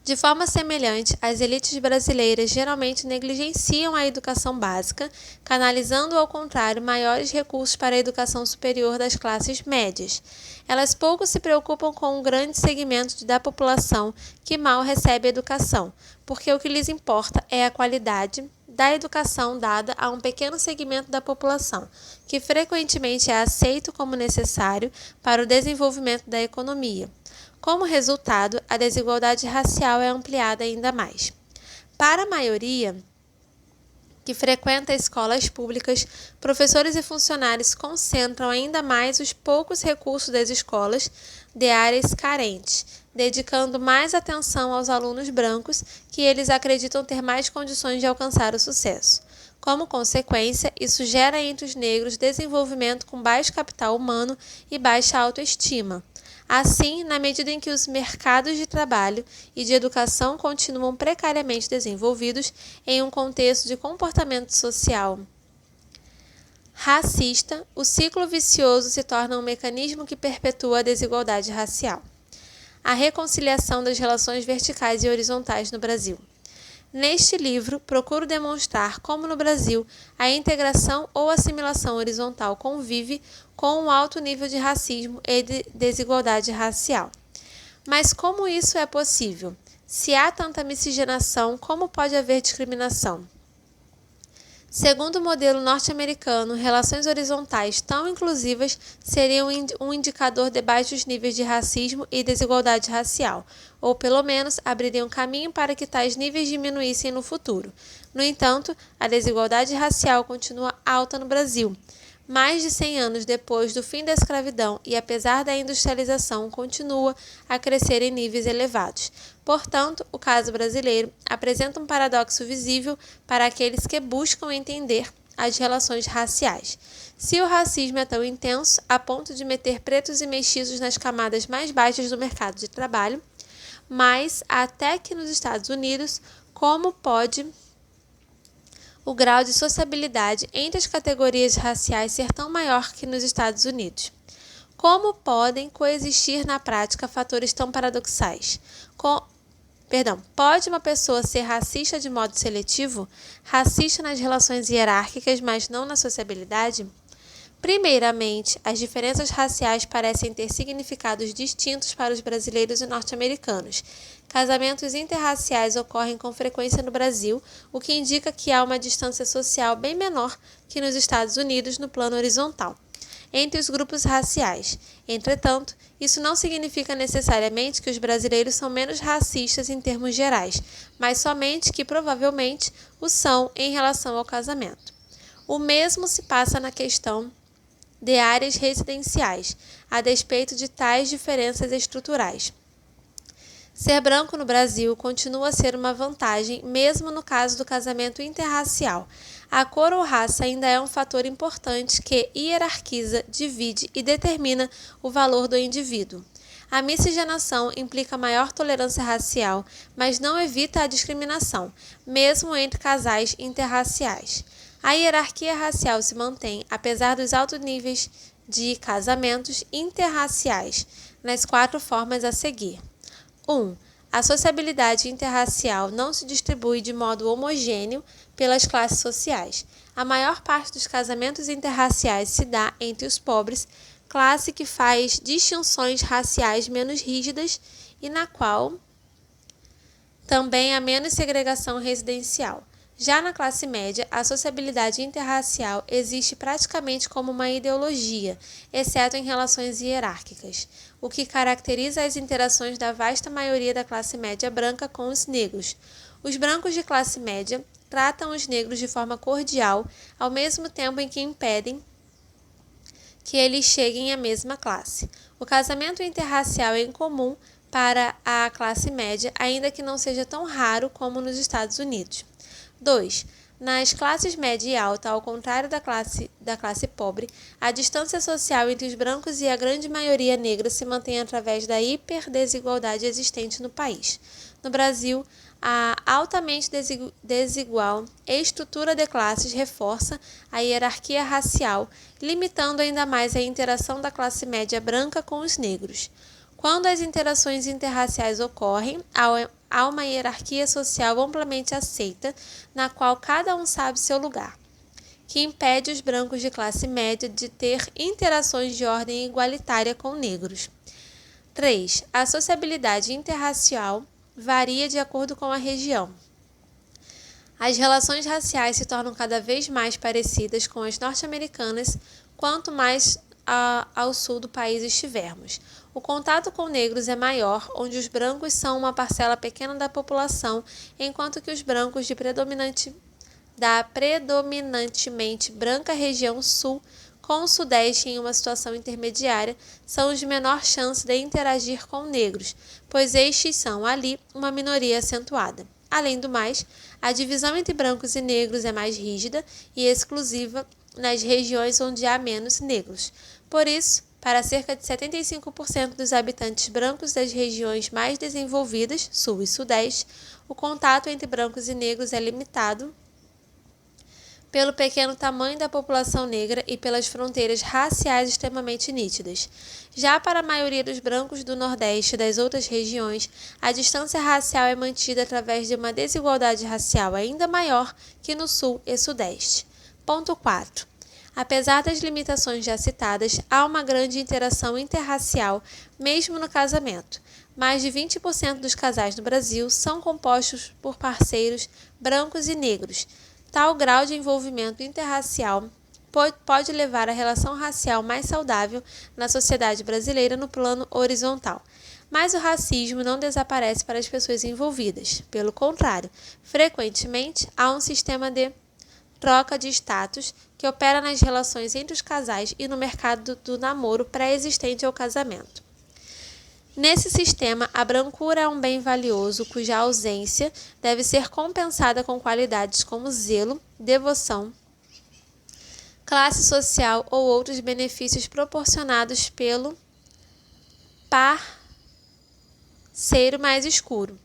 S1: De forma semelhante, as elites brasileiras geralmente negligenciam a educação básica, canalizando ao contrário maiores recursos para a educação superior das classes médias. Elas pouco se preocupam com um grande segmento da população que mal recebe educação, porque o que lhes importa é a qualidade da educação dada a um pequeno segmento da população, que frequentemente é aceito como necessário para o desenvolvimento da economia. Como resultado, a desigualdade racial é ampliada ainda mais. Para a maioria que frequenta escolas públicas, professores e funcionários concentram ainda mais os poucos recursos das escolas de áreas carentes, dedicando mais atenção aos alunos brancos, que eles acreditam ter mais condições de alcançar o sucesso. Como consequência, isso gera entre os negros desenvolvimento com baixo capital humano e baixa autoestima. Assim, na medida em que os mercados de trabalho e de educação continuam precariamente desenvolvidos em um contexto de comportamento social racista, o ciclo vicioso se torna um mecanismo que perpetua a desigualdade racial. A reconciliação das relações verticais e horizontais no Brasil. Neste livro, procuro demonstrar como no Brasil a integração ou assimilação horizontal convive com um alto nível de racismo e de desigualdade racial. Mas como isso é possível? Se há tanta miscigenação, como pode haver discriminação? Segundo o modelo norte-americano, relações horizontais tão inclusivas seriam um indicador de baixos níveis de racismo e desigualdade racial, ou pelo menos abririam caminho para que tais níveis diminuíssem no futuro. No entanto, a desigualdade racial continua alta no Brasil. Mais de 100 anos depois do fim da escravidão e apesar da industrialização, continua a crescer em níveis elevados. Portanto, o caso brasileiro apresenta um paradoxo visível para aqueles que buscam entender as relações raciais. Se o racismo é tão intenso a ponto de meter pretos e mestiços nas camadas mais baixas do mercado de trabalho, mas até que nos Estados Unidos, como pode o grau de sociabilidade entre as categorias raciais ser tão maior que nos Estados Unidos? Como podem coexistir na prática fatores tão paradoxais? Pode uma pessoa ser racista de modo seletivo, racista nas relações hierárquicas, mas não na sociabilidade? Primeiramente, as diferenças raciais parecem ter significados distintos para os brasileiros e norte-americanos. Casamentos interraciais ocorrem com frequência no Brasil, o que indica que há uma distância social bem menor que nos Estados Unidos no plano horizontal entre os grupos raciais. Entretanto, isso não significa necessariamente que os brasileiros são menos racistas em termos gerais, mas somente que provavelmente o são em relação ao casamento. O mesmo se passa na questão de áreas residenciais, a despeito de tais diferenças estruturais. Ser branco no Brasil continua a ser uma vantagem, mesmo no caso do casamento interracial. A cor ou raça ainda é um fator importante que hierarquiza, divide e determina o valor do indivíduo. A miscigenação implica maior tolerância racial, mas não evita a discriminação, mesmo entre casais interraciais. A hierarquia racial se mantém, apesar dos altos níveis de casamentos interraciais, nas 4 formas a seguir. 1. A sociabilidade interracial não se distribui de modo homogêneo pelas classes sociais. A maior parte dos casamentos interraciais se dá entre os pobres, classe que faz distinções raciais menos rígidas e na qual também há menos segregação residencial. Já na classe média, a sociabilidade interracial existe praticamente como uma ideologia, exceto em relações hierárquicas, o que caracteriza as interações da vasta maioria da classe média branca com os negros. Os brancos de classe média tratam os negros de forma cordial, ao mesmo tempo em que impedem que eles cheguem à mesma classe. O casamento interracial é incomum para a classe média, ainda que não seja tão raro como nos Estados Unidos. 2. Nas classes média e alta, ao contrário da classe pobre, a distância social entre os brancos e a grande maioria negra se mantém através da hiperdesigualdade existente no país. No Brasil, a altamente desigual estrutura de classes reforça a hierarquia racial, limitando ainda mais a interação da classe média branca com os negros. Quando as interações interraciais ocorrem, há uma hierarquia social amplamente aceita, na qual cada um sabe seu lugar, que impede os brancos de classe média de ter interações de ordem igualitária com negros. 3. A sociabilidade interracial varia de acordo com a região. As relações raciais se tornam cada vez mais parecidas com as norte-americanas quanto mais ao sul do país estivermos. O contato com negros é maior, onde os brancos são uma parcela pequena da população, enquanto que os brancos da predominantemente branca região sul, com o sudeste em uma situação intermediária, são os de menor chance de interagir com negros, pois estes são, ali, uma minoria acentuada. Além do mais, a divisão entre brancos e negros é mais rígida e exclusiva nas regiões onde há menos negros. Por isso, para cerca de 75% dos habitantes brancos das regiões mais desenvolvidas, sul e sudeste, o contato entre brancos e negros é limitado pelo pequeno tamanho da população negra e pelas fronteiras raciais extremamente nítidas. Já para a maioria dos brancos do Nordeste e das outras regiões, a distância racial é mantida através de uma desigualdade racial ainda maior que no Sul e Sudeste. Ponto 4. Apesar das limitações já citadas, há uma grande interação interracial, mesmo no casamento. Mais de 20% dos casais no Brasil são compostos por parceiros brancos e negros. Tal grau de envolvimento interracial pode levar à relação racial mais saudável na sociedade brasileira no plano horizontal. Mas o racismo não desaparece para as pessoas envolvidas. Pelo contrário, frequentemente há um sistema de troca de status que opera nas relações entre os casais e no mercado do namoro pré-existente ao casamento. Nesse sistema, a brancura é um bem valioso cuja ausência deve ser compensada com qualidades como zelo, devoção, classe social ou outros benefícios proporcionados pelo parceiro mais escuro.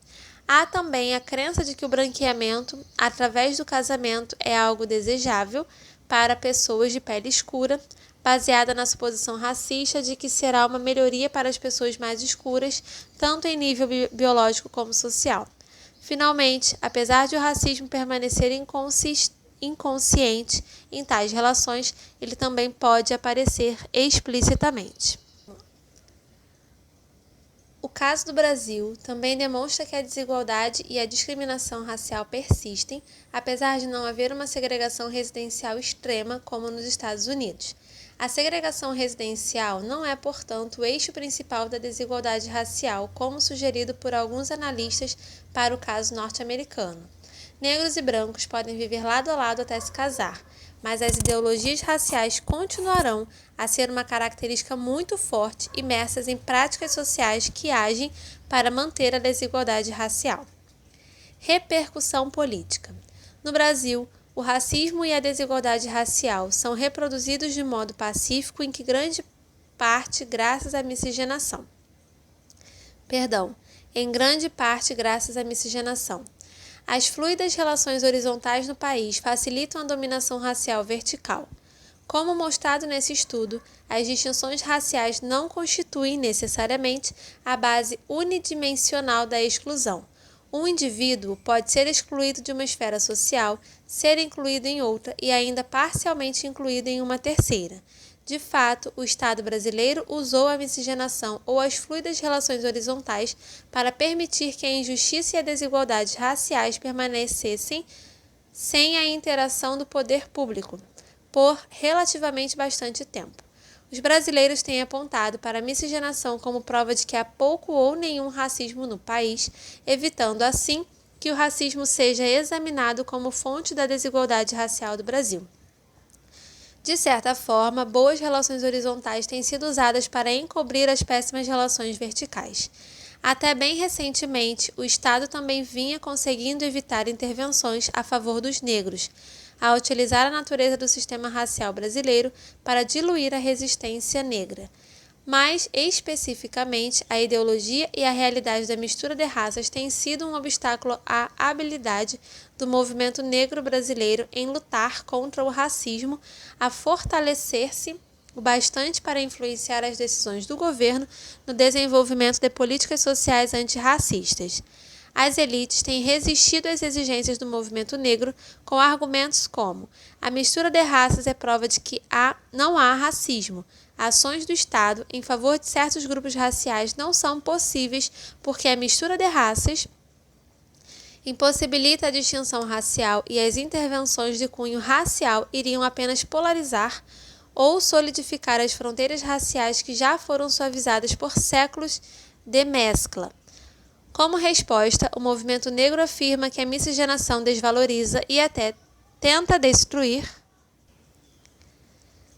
S1: Há também a crença de que o branqueamento, através do casamento, é algo desejável para pessoas de pele escura, baseada na suposição racista de que será uma melhoria para as pessoas mais escuras, tanto em nível biológico como social. Finalmente, apesar de o racismo permanecer inconsciente em tais relações, ele também pode aparecer explicitamente. O caso do Brasil também demonstra que a desigualdade e a discriminação racial persistem, apesar de não haver uma segregação residencial extrema como nos Estados Unidos. A segregação residencial não é, portanto, o eixo principal da desigualdade racial, como sugerido por alguns analistas para o caso norte-americano. Negros e brancos podem viver lado a lado até se casar, mas as ideologias raciais continuarão a ser uma característica muito forte, imersas em práticas sociais que agem para manter a desigualdade racial. Repercussão política. No Brasil, o racismo e a desigualdade racial são reproduzidos de modo pacífico em grande parte graças à miscigenação. As fluidas relações horizontais no país facilitam a dominação racial vertical. Como mostrado nesse estudo, as distinções raciais não constituem necessariamente a base unidimensional da exclusão. Um indivíduo pode ser excluído de uma esfera social, ser incluído em outra e ainda parcialmente incluído em uma terceira. De fato, o Estado brasileiro usou a miscigenação ou as fluidas relações horizontais para permitir que a injustiça e a desigualdade raciais permanecessem sem a interação do poder público, por relativamente bastante tempo. Os brasileiros têm apontado para a miscigenação como prova de que há pouco ou nenhum racismo no país, evitando assim que o racismo seja examinado como fonte da desigualdade racial do Brasil. De certa forma, boas relações horizontais têm sido usadas para encobrir as péssimas relações verticais. Até bem recentemente, o Estado também vinha conseguindo evitar intervenções a favor dos negros, ao utilizar a natureza do sistema racial brasileiro para diluir a resistência negra. Mais especificamente, a ideologia e a realidade da mistura de raças têm sido um obstáculo à habilidade do movimento negro brasileiro em lutar contra o racismo, a fortalecer-se o bastante para influenciar as decisões do governo no desenvolvimento de políticas sociais antirracistas. As elites têm resistido às exigências do movimento negro com argumentos como: a mistura de raças é prova de que não há racismo. Ações do Estado em favor de certos grupos raciais não são possíveis porque a mistura de raças impossibilita a distinção racial e as intervenções de cunho racial iriam apenas polarizar ou solidificar as fronteiras raciais que já foram suavizadas por séculos de mescla. Como resposta, o movimento negro afirma que a miscigenação desvaloriza e até tenta destruir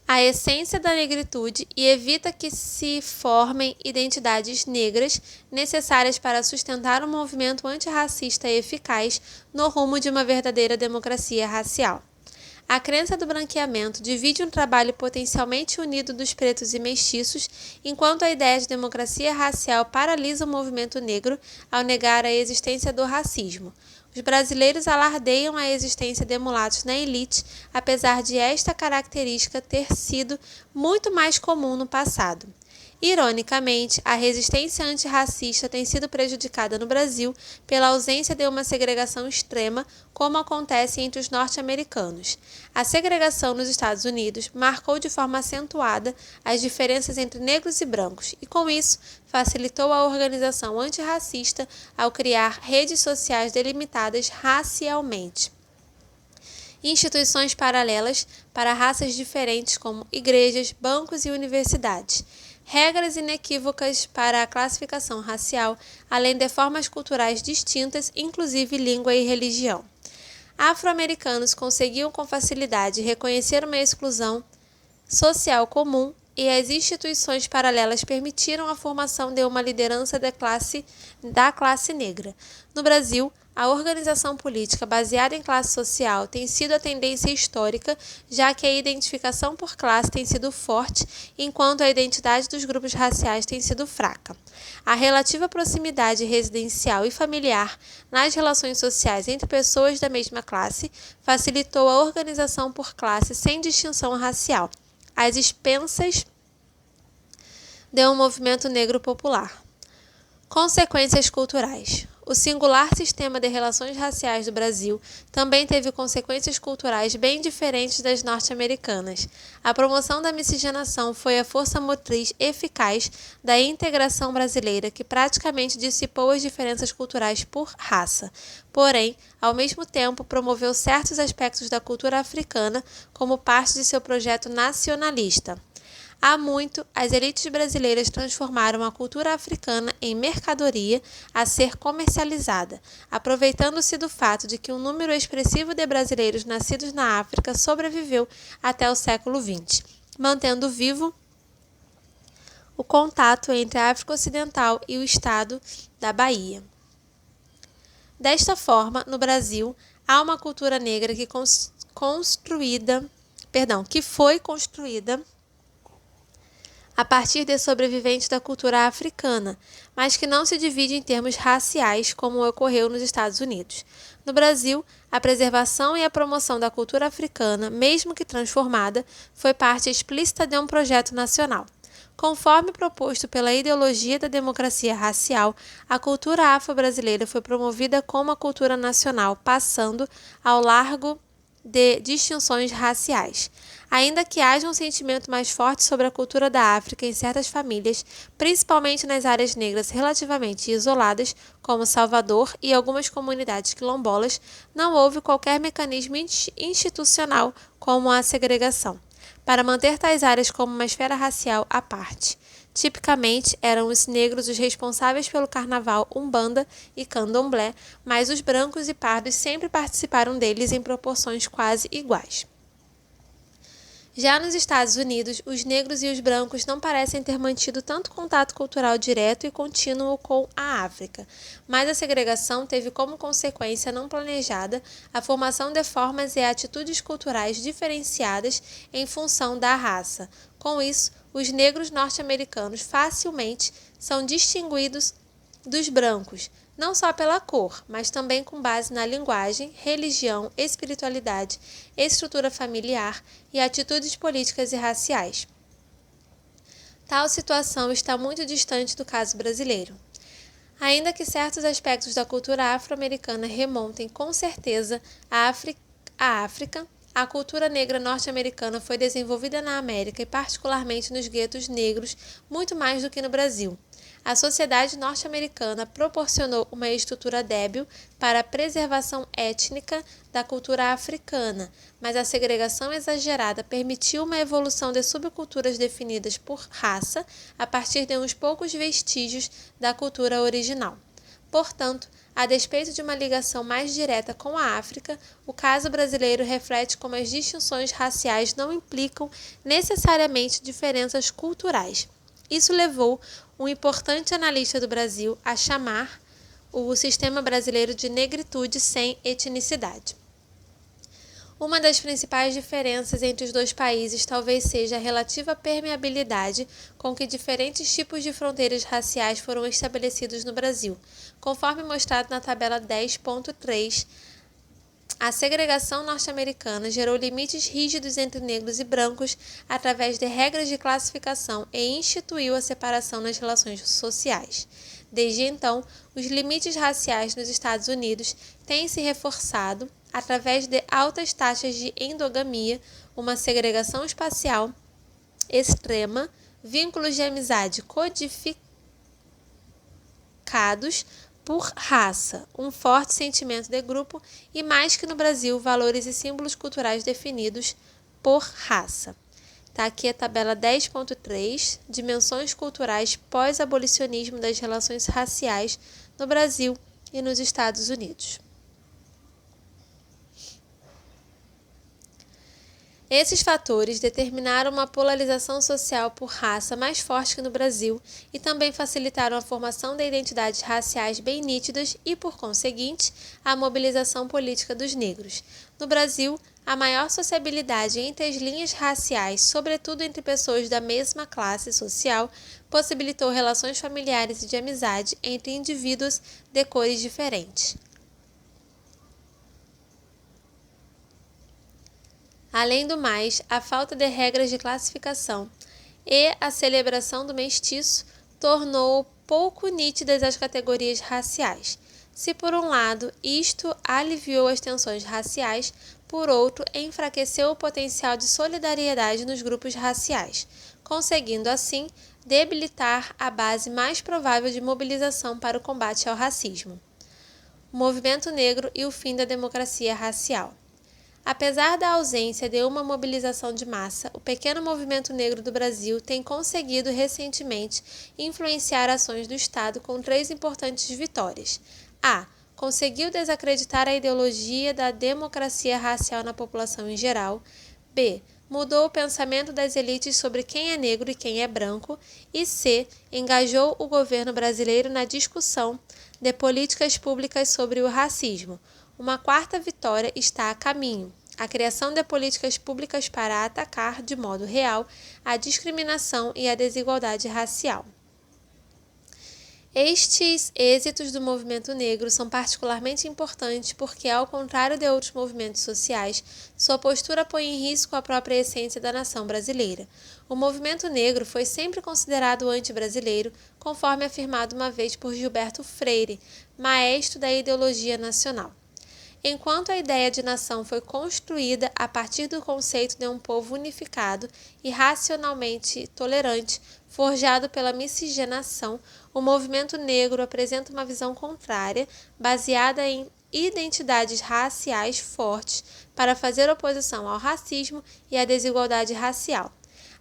S1: a essência da negritude e evita que se formem identidades negras necessárias para sustentar um movimento antirracista eficaz no rumo de uma verdadeira democracia racial. A crença do branqueamento divide um trabalho potencialmente unido dos pretos e mestiços, enquanto a ideia de democracia racial paralisa o movimento negro ao negar a existência do racismo. Os brasileiros alardeiam a existência de mulatos na elite, apesar de esta característica ter sido muito mais comum no passado. Ironicamente, a resistência antirracista tem sido prejudicada no Brasil pela ausência de uma segregação extrema, como acontece entre os norte-americanos. A segregação nos Estados Unidos marcou de forma acentuada as diferenças entre negros e brancos e, com isso, facilitou a organização antirracista ao criar redes sociais delimitadas racialmente. Instituições paralelas para raças diferentes como igrejas, bancos e universidades. Regras inequívocas para a classificação racial, além de formas culturais distintas, inclusive língua e religião. Afro-americanos conseguiam com facilidade reconhecer uma exclusão social comum e as instituições paralelas permitiram a formação de uma liderança da classe negra. No Brasil, a organização política baseada em classe social tem sido a tendência histórica, já que a identificação por classe tem sido forte, enquanto a identidade dos grupos raciais tem sido fraca. A relativa proximidade residencial e familiar nas relações sociais entre pessoas da mesma classe facilitou a organização por classe sem distinção racial, às expensas de um movimento negro popular. Consequências culturais. O singular sistema de relações raciais do Brasil também teve consequências culturais bem diferentes das norte-americanas. A promoção da miscigenação foi a força motriz eficaz da integração brasileira, que praticamente dissipou as diferenças culturais por raça. Porém, ao mesmo tempo, promoveu certos aspectos da cultura africana como parte de seu projeto nacionalista. Há muito, as elites brasileiras transformaram a cultura africana em mercadoria a ser comercializada, aproveitando-se do fato de que um número expressivo de brasileiros nascidos na África sobreviveu até o século XX, mantendo vivo o contato entre a África Ocidental e o estado da Bahia. Desta forma, no Brasil, há uma cultura negra que foi construída a partir de sobreviventes da cultura africana, mas que não se divide em termos raciais, como ocorreu nos Estados Unidos. No Brasil, a preservação e a promoção da cultura africana, mesmo que transformada, foi parte explícita de um projeto nacional. Conforme proposto pela ideologia da democracia racial, a cultura afro-brasileira foi promovida como a cultura nacional, passando ao largo de distinções raciais. Ainda que haja um sentimento mais forte sobre a cultura da África em certas famílias, principalmente nas áreas negras relativamente isoladas, como Salvador e algumas comunidades quilombolas, não houve qualquer mecanismo institucional como a segregação, para manter tais áreas como uma esfera racial à parte. Tipicamente, eram os negros os responsáveis pelo carnaval umbanda e candomblé, mas os brancos e pardos sempre participaram deles em proporções quase iguais. Já nos Estados Unidos, os negros e os brancos não parecem ter mantido tanto contato cultural direto e contínuo com a África, mas a segregação teve como consequência não planejada a formação de formas e atitudes culturais diferenciadas em função da raça. Com isso, os negros norte-americanos facilmente são distinguidos dos brancos, não só pela cor, mas também com base na linguagem, religião, espiritualidade, estrutura familiar e atitudes políticas e raciais. Tal situação está muito distante do caso brasileiro. Ainda que certos aspectos da cultura afro-americana remontem com certeza à África, a cultura negra norte-americana foi desenvolvida na América e particularmente nos guetos negros muito mais do que no Brasil. A sociedade norte-americana proporcionou uma estrutura débil para a preservação étnica da cultura africana, mas a segregação exagerada permitiu uma evolução de subculturas definidas por raça a partir de uns poucos vestígios da cultura original. Portanto, a despeito de uma ligação mais direta com a África, o caso brasileiro reflete como as distinções raciais não implicam necessariamente diferenças culturais. Isso levou um importante analista do Brasil a chamar o sistema brasileiro de negritude sem etnicidade. Uma das principais diferenças entre os dois países talvez seja a relativa permeabilidade com que diferentes tipos de fronteiras raciais foram estabelecidos no Brasil, conforme mostrado na tabela 10.3. A segregação norte-americana gerou limites rígidos entre negros e brancos através de regras de classificação e instituiu a separação nas relações sociais. Desde então, os limites raciais nos Estados Unidos têm se reforçado através de altas taxas de endogamia, uma segregação espacial extrema, vínculos de amizade codificados por raça, um forte sentimento de grupo e, mais que no Brasil, valores e símbolos culturais definidos por raça. Está aqui a tabela 10.3, dimensões culturais pós-abolicionismo das relações raciais no Brasil e nos Estados Unidos. Esses fatores determinaram uma polarização social por raça mais forte que no Brasil e também facilitaram a formação de identidades raciais bem nítidas e, por conseguinte, a mobilização política dos negros. No Brasil, a maior sociabilidade entre as linhas raciais, sobretudo entre pessoas da mesma classe social, possibilitou relações familiares e de amizade entre indivíduos de cores diferentes. Além do mais, a falta de regras de classificação e a celebração do mestiço tornou pouco nítidas as categorias raciais. Se por um lado isto aliviou as tensões raciais, por outro enfraqueceu o potencial de solidariedade nos grupos raciais, conseguindo assim debilitar a base mais provável de mobilização para o combate ao racismo. O movimento negro e o fim da democracia racial. Apesar da ausência de uma mobilização de massa, o pequeno movimento negro do Brasil tem conseguido recentemente influenciar ações do Estado com 3 importantes vitórias. A. Conseguiu desacreditar a ideologia da democracia racial na população em geral. B. Mudou o pensamento das elites sobre quem é negro e quem é branco. E C. Engajou o governo brasileiro na discussão de políticas públicas sobre o racismo. Uma quarta vitória está a caminho: a criação de políticas públicas para atacar, de modo real, a discriminação e a desigualdade racial. Estes êxitos do movimento negro são particularmente importantes porque, ao contrário de outros movimentos sociais, sua postura põe em risco a própria essência da nação brasileira. O movimento negro foi sempre considerado anti-brasileiro, conforme afirmado uma vez por Gilberto Freire, maestro da ideologia nacional. Enquanto a ideia de nação foi construída a partir do conceito de um povo unificado e racionalmente tolerante, forjado pela miscigenação, o movimento negro apresenta uma visão contrária, baseada em identidades raciais fortes, para fazer oposição ao racismo e à desigualdade racial.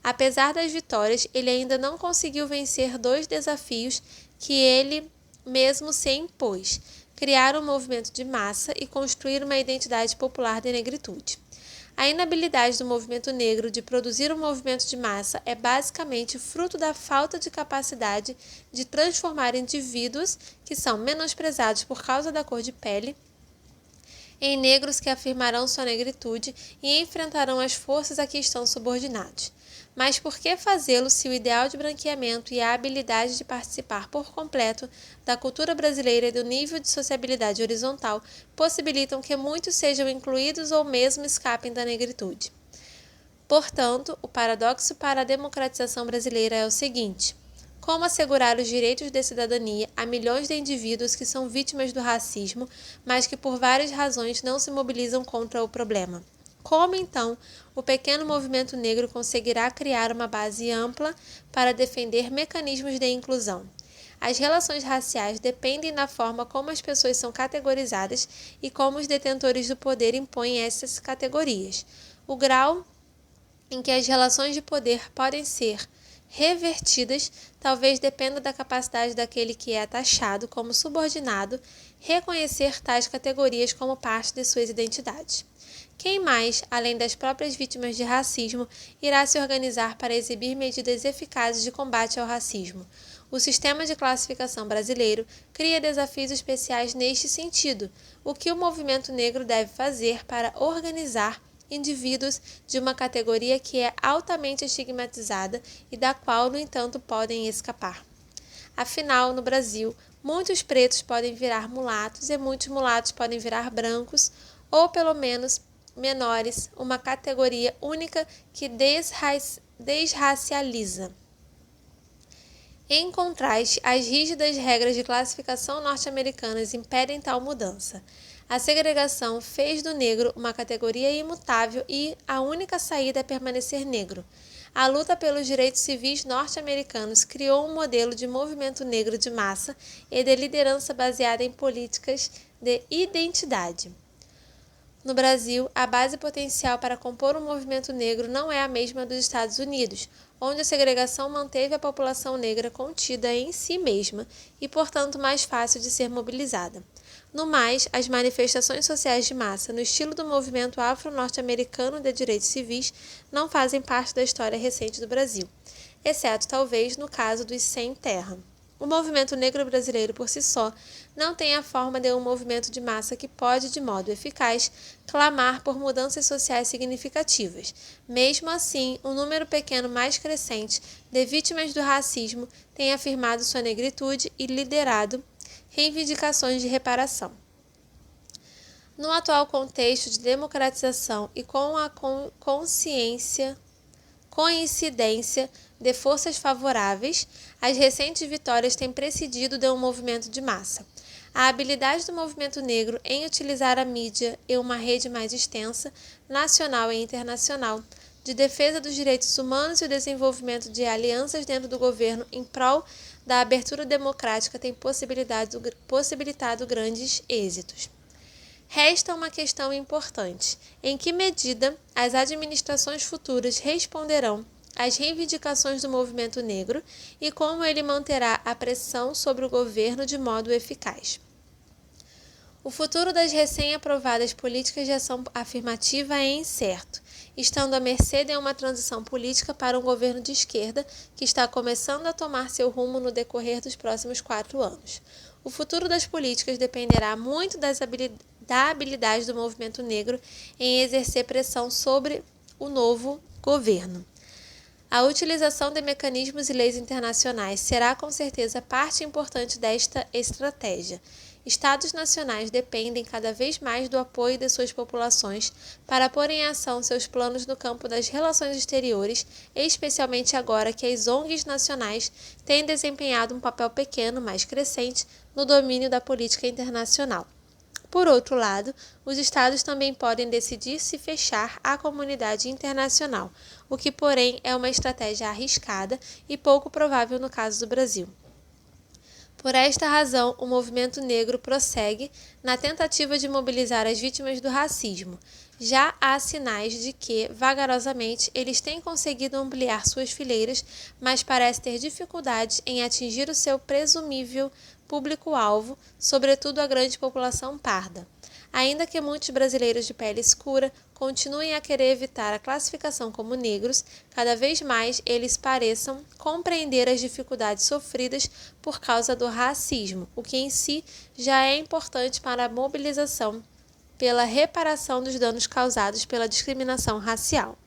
S1: Apesar das vitórias, ele ainda não conseguiu vencer dois desafios que ele mesmo se impôs: criar um movimento de massa e construir uma identidade popular de negritude. A inabilidade do movimento negro de produzir um movimento de massa é basicamente fruto da falta de capacidade de transformar indivíduos que são menosprezados por causa da cor de pele em negros que afirmarão sua negritude e enfrentarão as forças a que estão subordinados. Mas por que fazê-lo se o ideal de branqueamento e a habilidade de participar por completo da cultura brasileira e do nível de sociabilidade horizontal possibilitam que muitos sejam incluídos ou mesmo escapem da negritude? Portanto, o paradoxo para a democratização brasileira é o seguinte: como assegurar os direitos de cidadania a milhões de indivíduos que são vítimas do racismo, mas que por várias razões não se mobilizam contra o problema? Como, então, o pequeno movimento negro conseguirá criar uma base ampla para defender mecanismos de inclusão? As relações raciais dependem da forma como as pessoas são categorizadas e como os detentores do poder impõem essas categorias. O grau em que as relações de poder podem ser revertidas talvez dependa da capacidade daquele que é taxado como subordinado reconhecer tais categorias como parte de suas identidades. Quem mais, além das próprias vítimas de racismo, irá se organizar para exibir medidas eficazes de combate ao racismo? O sistema de classificação brasileiro cria desafios especiais neste sentido. O que o movimento negro deve fazer para organizar indivíduos de uma categoria que é altamente estigmatizada e da qual, no entanto, podem escapar? Afinal, no Brasil, muitos pretos podem virar mulatos e muitos mulatos podem virar brancos, ou pelo menos menores, uma categoria única que desracializa. Em contraste, as rígidas regras de classificação norte-americanas impedem tal mudança. A segregação fez do negro uma categoria imutável e a única saída é permanecer negro. A luta pelos direitos civis norte-americanos criou um modelo de movimento negro de massa e de liderança baseada em políticas de identidade. No Brasil, a base potencial para compor um movimento negro não é a mesma dos Estados Unidos, onde a segregação manteve a população negra contida em si mesma e, portanto, mais fácil de ser mobilizada. No mais, as manifestações sociais de massa, no estilo do movimento afro-norte-americano de direitos civis, não fazem parte da história recente do Brasil, exceto talvez no caso dos sem terra. O movimento negro brasileiro por si só não tem a forma de um movimento de massa que pode, de modo eficaz, clamar por mudanças sociais significativas. Mesmo assim, um número pequeno mais crescente de vítimas do racismo tem afirmado sua negritude e liderado reivindicações de reparação. No atual contexto de democratização e com a coincidência de forças favoráveis, as recentes vitórias têm precedido de um movimento de massa. A habilidade do movimento negro em utilizar a mídia e uma rede mais extensa, nacional e internacional, de defesa dos direitos humanos e o desenvolvimento de alianças dentro do governo em prol da abertura democrática tem possibilitado grandes êxitos. Resta uma questão importante: em que medida as administrações futuras responderão às reivindicações do movimento negro e como ele manterá a pressão sobre o governo de modo eficaz. O futuro das recém-aprovadas políticas de ação afirmativa é incerto, estando à mercê de uma transição política para um governo de esquerda que está começando a tomar seu rumo no decorrer dos próximos 4 anos. O futuro das políticas dependerá muito da habilidade do movimento negro em exercer pressão sobre o novo governo. A utilização de mecanismos e leis internacionais será com certeza parte importante desta estratégia. Estados nacionais dependem cada vez mais do apoio de suas populações para pôr em ação seus planos no campo das relações exteriores, especialmente agora que as ONGs nacionais têm desempenhado um papel pequeno, mas crescente, no domínio da política internacional. Por outro lado, os estados também podem decidir se fechar à comunidade internacional, o que, porém, é uma estratégia arriscada e pouco provável no caso do Brasil. Por esta razão, o movimento negro prossegue na tentativa de mobilizar as vítimas do racismo. Já há sinais de que, vagarosamente, eles têm conseguido ampliar suas fileiras, mas parece ter dificuldades em atingir o seu presumível público-alvo, sobretudo a grande população parda. Ainda que muitos brasileiros de pele escura continuem a querer evitar a classificação como negros, cada vez mais eles pareçam compreender as dificuldades sofridas por causa do racismo, o que em si já é importante para a mobilização pela reparação dos danos causados pela discriminação racial.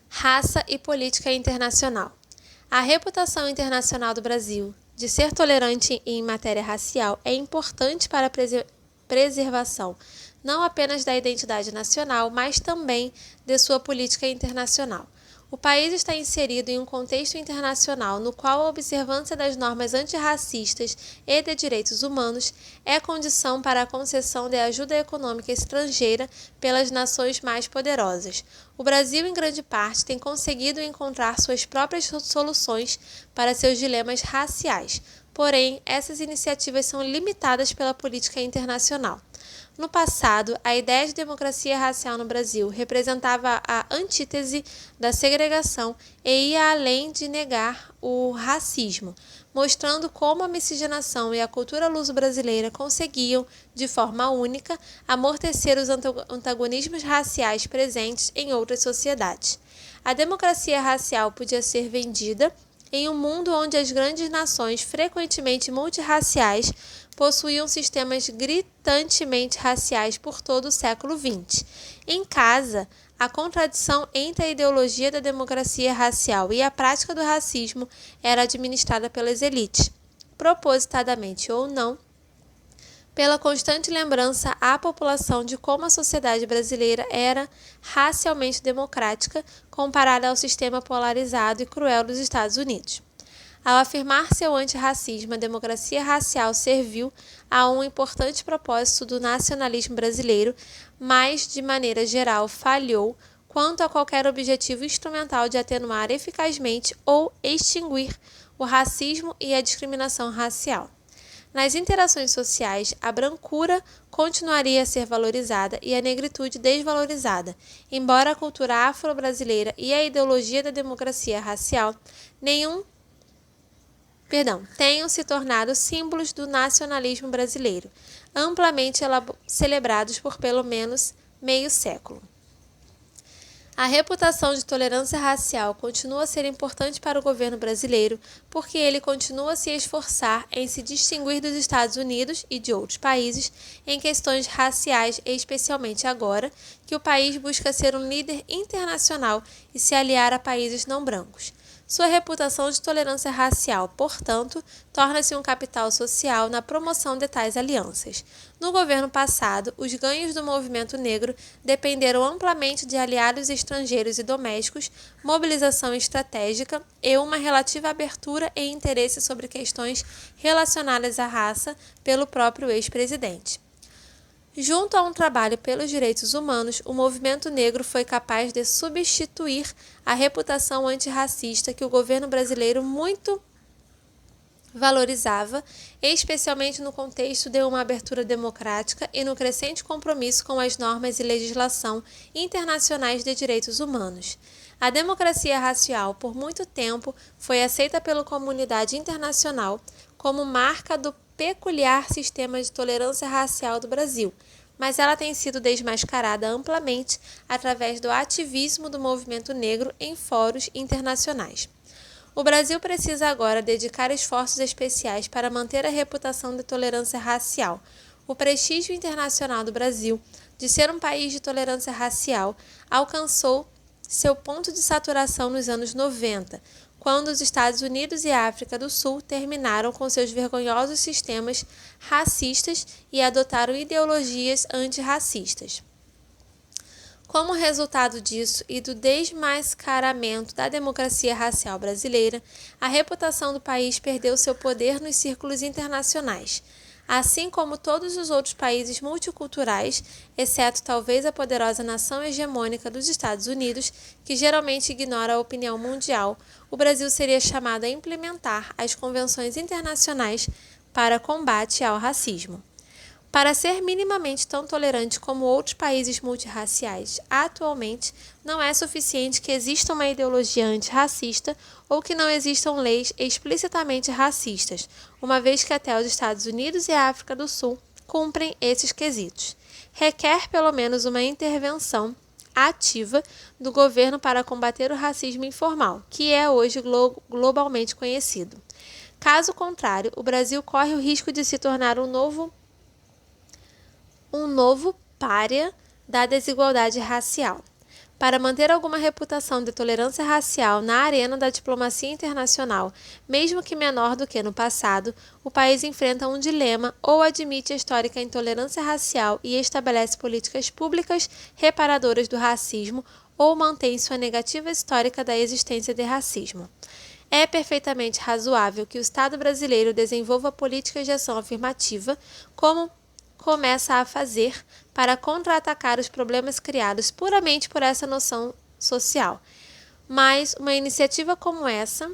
S1: Raça e política internacional. A reputação internacional do Brasil de ser tolerante em matéria racial é importante para a preservação não apenas da identidade nacional, mas também de sua política internacional. O país está inserido em um contexto internacional no qual a observância das normas antirracistas e de direitos humanos é condição para a concessão de ajuda econômica estrangeira pelas nações mais poderosas. O Brasil, em grande parte, tem conseguido encontrar suas próprias soluções para seus dilemas raciais. Porém, essas iniciativas são limitadas pela política internacional. No passado, a ideia de democracia racial no Brasil representava a antítese da segregação e ia além de negar o racismo, mostrando como a miscigenação e a cultura luso-brasileira conseguiam, de forma única, amortecer os antagonismos raciais presentes em outras sociedades. A democracia racial podia ser vendida em um mundo onde as grandes nações, frequentemente multirraciais, possuíam sistemas gritantemente raciais por todo o século XX. Em casa, a contradição entre a ideologia da democracia racial e a prática do racismo era administrada pelas elites, propositadamente ou não, pela constante lembrança à população de como a sociedade brasileira era racialmente democrática comparada ao sistema polarizado e cruel dos Estados Unidos. Ao afirmar seu antirracismo, a democracia racial serviu a um importante propósito do nacionalismo brasileiro, mas, de maneira geral, falhou quanto a qualquer objetivo instrumental de atenuar eficazmente ou extinguir o racismo e a discriminação racial. Nas interações sociais, a brancura continuaria a ser valorizada e a negritude desvalorizada, embora a cultura afro-brasileira e a ideologia da democracia racial tenham se tornado símbolos do nacionalismo brasileiro, amplamente celebrados por pelo menos meio século. A reputação de tolerância racial continua a ser importante para o governo brasileiro porque ele continua a se esforçar em se distinguir dos Estados Unidos e de outros países em questões raciais, especialmente agora que o país busca ser um líder internacional e se aliar a países não brancos. Sua reputação de tolerância racial, portanto, torna-se um capital social na promoção de tais alianças. No governo passado, os ganhos do movimento negro dependeram amplamente de aliados estrangeiros e domésticos, mobilização estratégica e uma relativa abertura e interesse sobre questões relacionadas à raça pelo próprio ex-presidente. Junto a um trabalho pelos direitos humanos, o movimento negro foi capaz de substituir a reputação antirracista que o governo brasileiro muito valorizava, especialmente no contexto de uma abertura democrática e no crescente compromisso com as normas e legislação internacionais de direitos humanos. A democracia racial, por muito tempo, foi aceita pela comunidade internacional como marca do peculiar sistema de tolerância racial do Brasil, mas ela tem sido desmascarada amplamente através do ativismo do movimento negro em fóruns internacionais. O Brasil precisa agora dedicar esforços especiais para manter a reputação de tolerância racial. O prestígio internacional do Brasil, de ser um país de tolerância racial, alcançou seu ponto de saturação nos anos 90, quando os Estados Unidos e a África do Sul terminaram com seus vergonhosos sistemas racistas e adotaram ideologias antirracistas. Como resultado disso e do desmascaramento da democracia racial brasileira, a reputação do país perdeu seu poder nos círculos internacionais. assim como todos os outros países multiculturais, exceto talvez a poderosa nação hegemônica dos Estados Unidos, que geralmente ignora a opinião mundial, o Brasil seria chamado a implementar as convenções internacionais para combate ao racismo. Para ser minimamente tão tolerante como outros países multirraciais, atualmente não é suficiente que exista uma ideologia antirracista ou que não existam leis explicitamente racistas, uma vez que até os Estados Unidos e a África do Sul cumprem esses quesitos. Requer pelo menos uma intervenção ativa do governo para combater o racismo informal, que é hoje globalmente conhecido. Caso contrário, o Brasil corre o risco de se tornar um novo pária da desigualdade racial. Para manter alguma reputação de tolerância racial na arena da diplomacia internacional, mesmo que menor do que no passado, o país enfrenta um dilema: ou admite a histórica intolerância racial e estabelece políticas públicas reparadoras do racismo, ou mantém sua negativa histórica da existência de racismo. É perfeitamente razoável que o Estado brasileiro desenvolva políticas de ação afirmativa, como começa a fazer, para contra-atacar os problemas criados puramente por essa noção social. Mas uma iniciativa como essa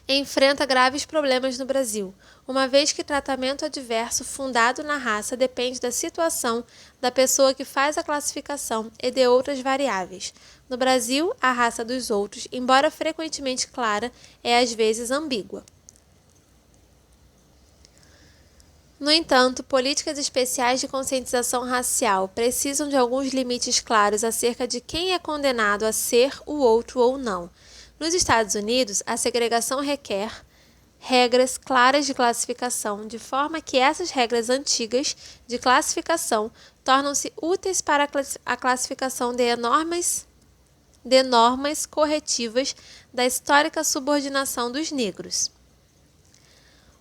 S1: enfrenta graves problemas no Brasil, uma vez que tratamento adverso fundado na raça depende da situação da pessoa que faz a classificação e de outras variáveis. No Brasil, a raça dos outros, embora frequentemente clara, é às vezes ambígua. No entanto, políticas especiais de conscientização racial precisam de alguns limites claros acerca de quem é condenado a ser o outro ou não. Nos Estados Unidos, a segregação requer regras claras de classificação, de forma que essas regras antigas de classificação tornam-se úteis para a classificação de normas corretivas da histórica subordinação dos negros.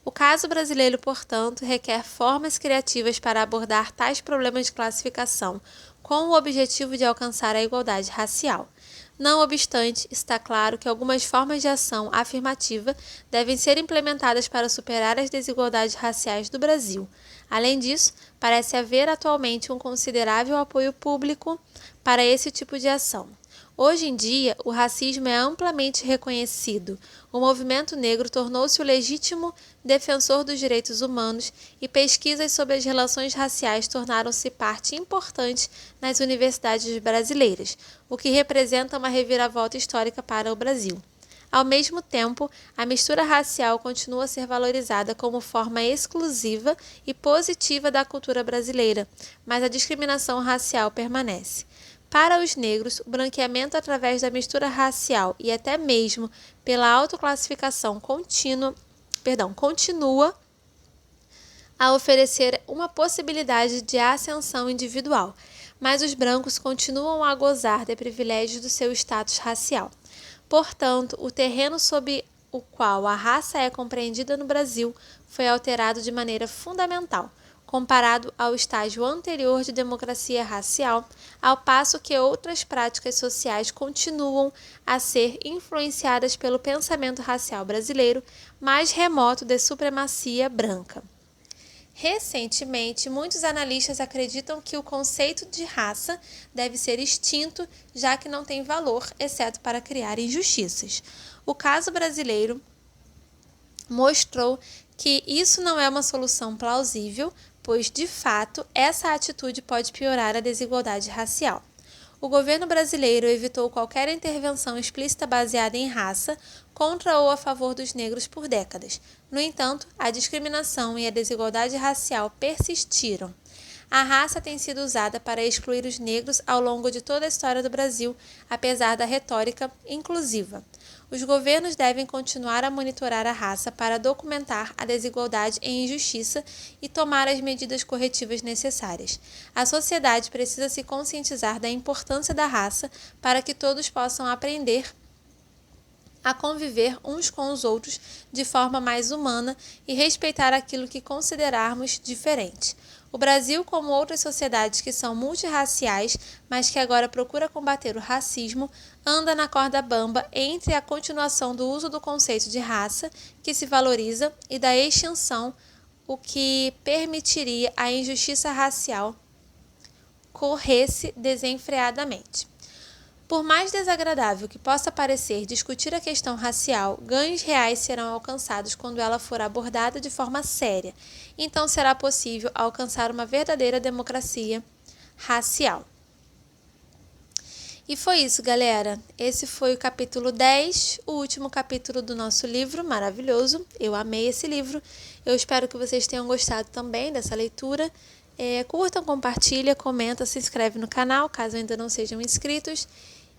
S1: O caso brasileiro, portanto, requer formas criativas para abordar tais problemas de classificação, com o objetivo de alcançar a igualdade racial. Não obstante, está claro que algumas formas de ação afirmativa devem ser implementadas para superar as desigualdades raciais do Brasil. Além disso, parece haver atualmente um considerável apoio público para esse tipo de ação. Hoje em dia, o racismo é amplamente reconhecido. O movimento negro tornou-se o legítimo defensor dos direitos humanos e pesquisas sobre as relações raciais tornaram-se parte importante nas universidades brasileiras, o que representa uma reviravolta histórica para o Brasil. Ao mesmo tempo, a mistura racial continua a ser valorizada como forma exclusiva e positiva da cultura brasileira, mas a discriminação racial permanece. Para os negros, o branqueamento através da mistura racial e até mesmo pela autoclassificação continua a oferecer uma possibilidade de ascensão individual, mas os brancos continuam a gozar de privilégios do seu status racial. Portanto, o terreno sob o qual a raça é compreendida no Brasil foi alterado de maneira fundamental, comparado ao estágio anterior de democracia racial, ao passo que outras práticas sociais continuam a ser influenciadas pelo pensamento racial brasileiro mais remoto de supremacia branca. Recentemente, muitos analistas acreditam que o conceito de raça deve ser extinto, já que não tem valor, exceto para criar injustiças. O caso brasileiro mostrou que isso não é uma solução plausível, pois, de fato, essa atitude pode piorar a desigualdade racial. O governo brasileiro evitou qualquer intervenção explícita baseada em raça contra ou a favor dos negros por décadas. No entanto, a discriminação e a desigualdade racial persistiram. A raça tem sido usada para excluir os negros ao longo de toda a história do Brasil, apesar da retórica inclusiva. Os governos devem continuar a monitorar a raça para documentar a desigualdade e injustiça e tomar as medidas corretivas necessárias. A sociedade precisa se conscientizar da importância da raça para que todos possam aprender a conviver uns com os outros de forma mais humana e respeitar aquilo que considerarmos diferente. O Brasil, como outras sociedades que são multirraciais, mas que agora procura combater o racismo, anda na corda bamba entre a continuação do uso do conceito de raça, que se valoriza, e da extinção o que permitiria a injustiça racial corresse desenfreadamente. Por mais desagradável que possa parecer discutir a questão racial, ganhos reais serão alcançados quando ela for abordada de forma séria. Então será possível alcançar uma verdadeira democracia racial. E foi isso, galera. Esse foi o capítulo 10, o último capítulo do nosso livro maravilhoso. Eu amei esse livro. Eu espero que vocês tenham gostado também dessa leitura. Curtam, compartilhem, comenta, se inscreve no canal, caso ainda não sejam inscritos.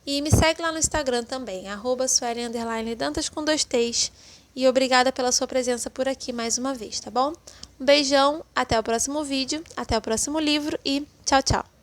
S1: E me segue lá no Instagram também, @Suelen_Dantas com 2 T's. E obrigada pela sua presença por aqui mais uma vez, tá bom? Um beijão, até o próximo vídeo, até o próximo livro e tchau, tchau!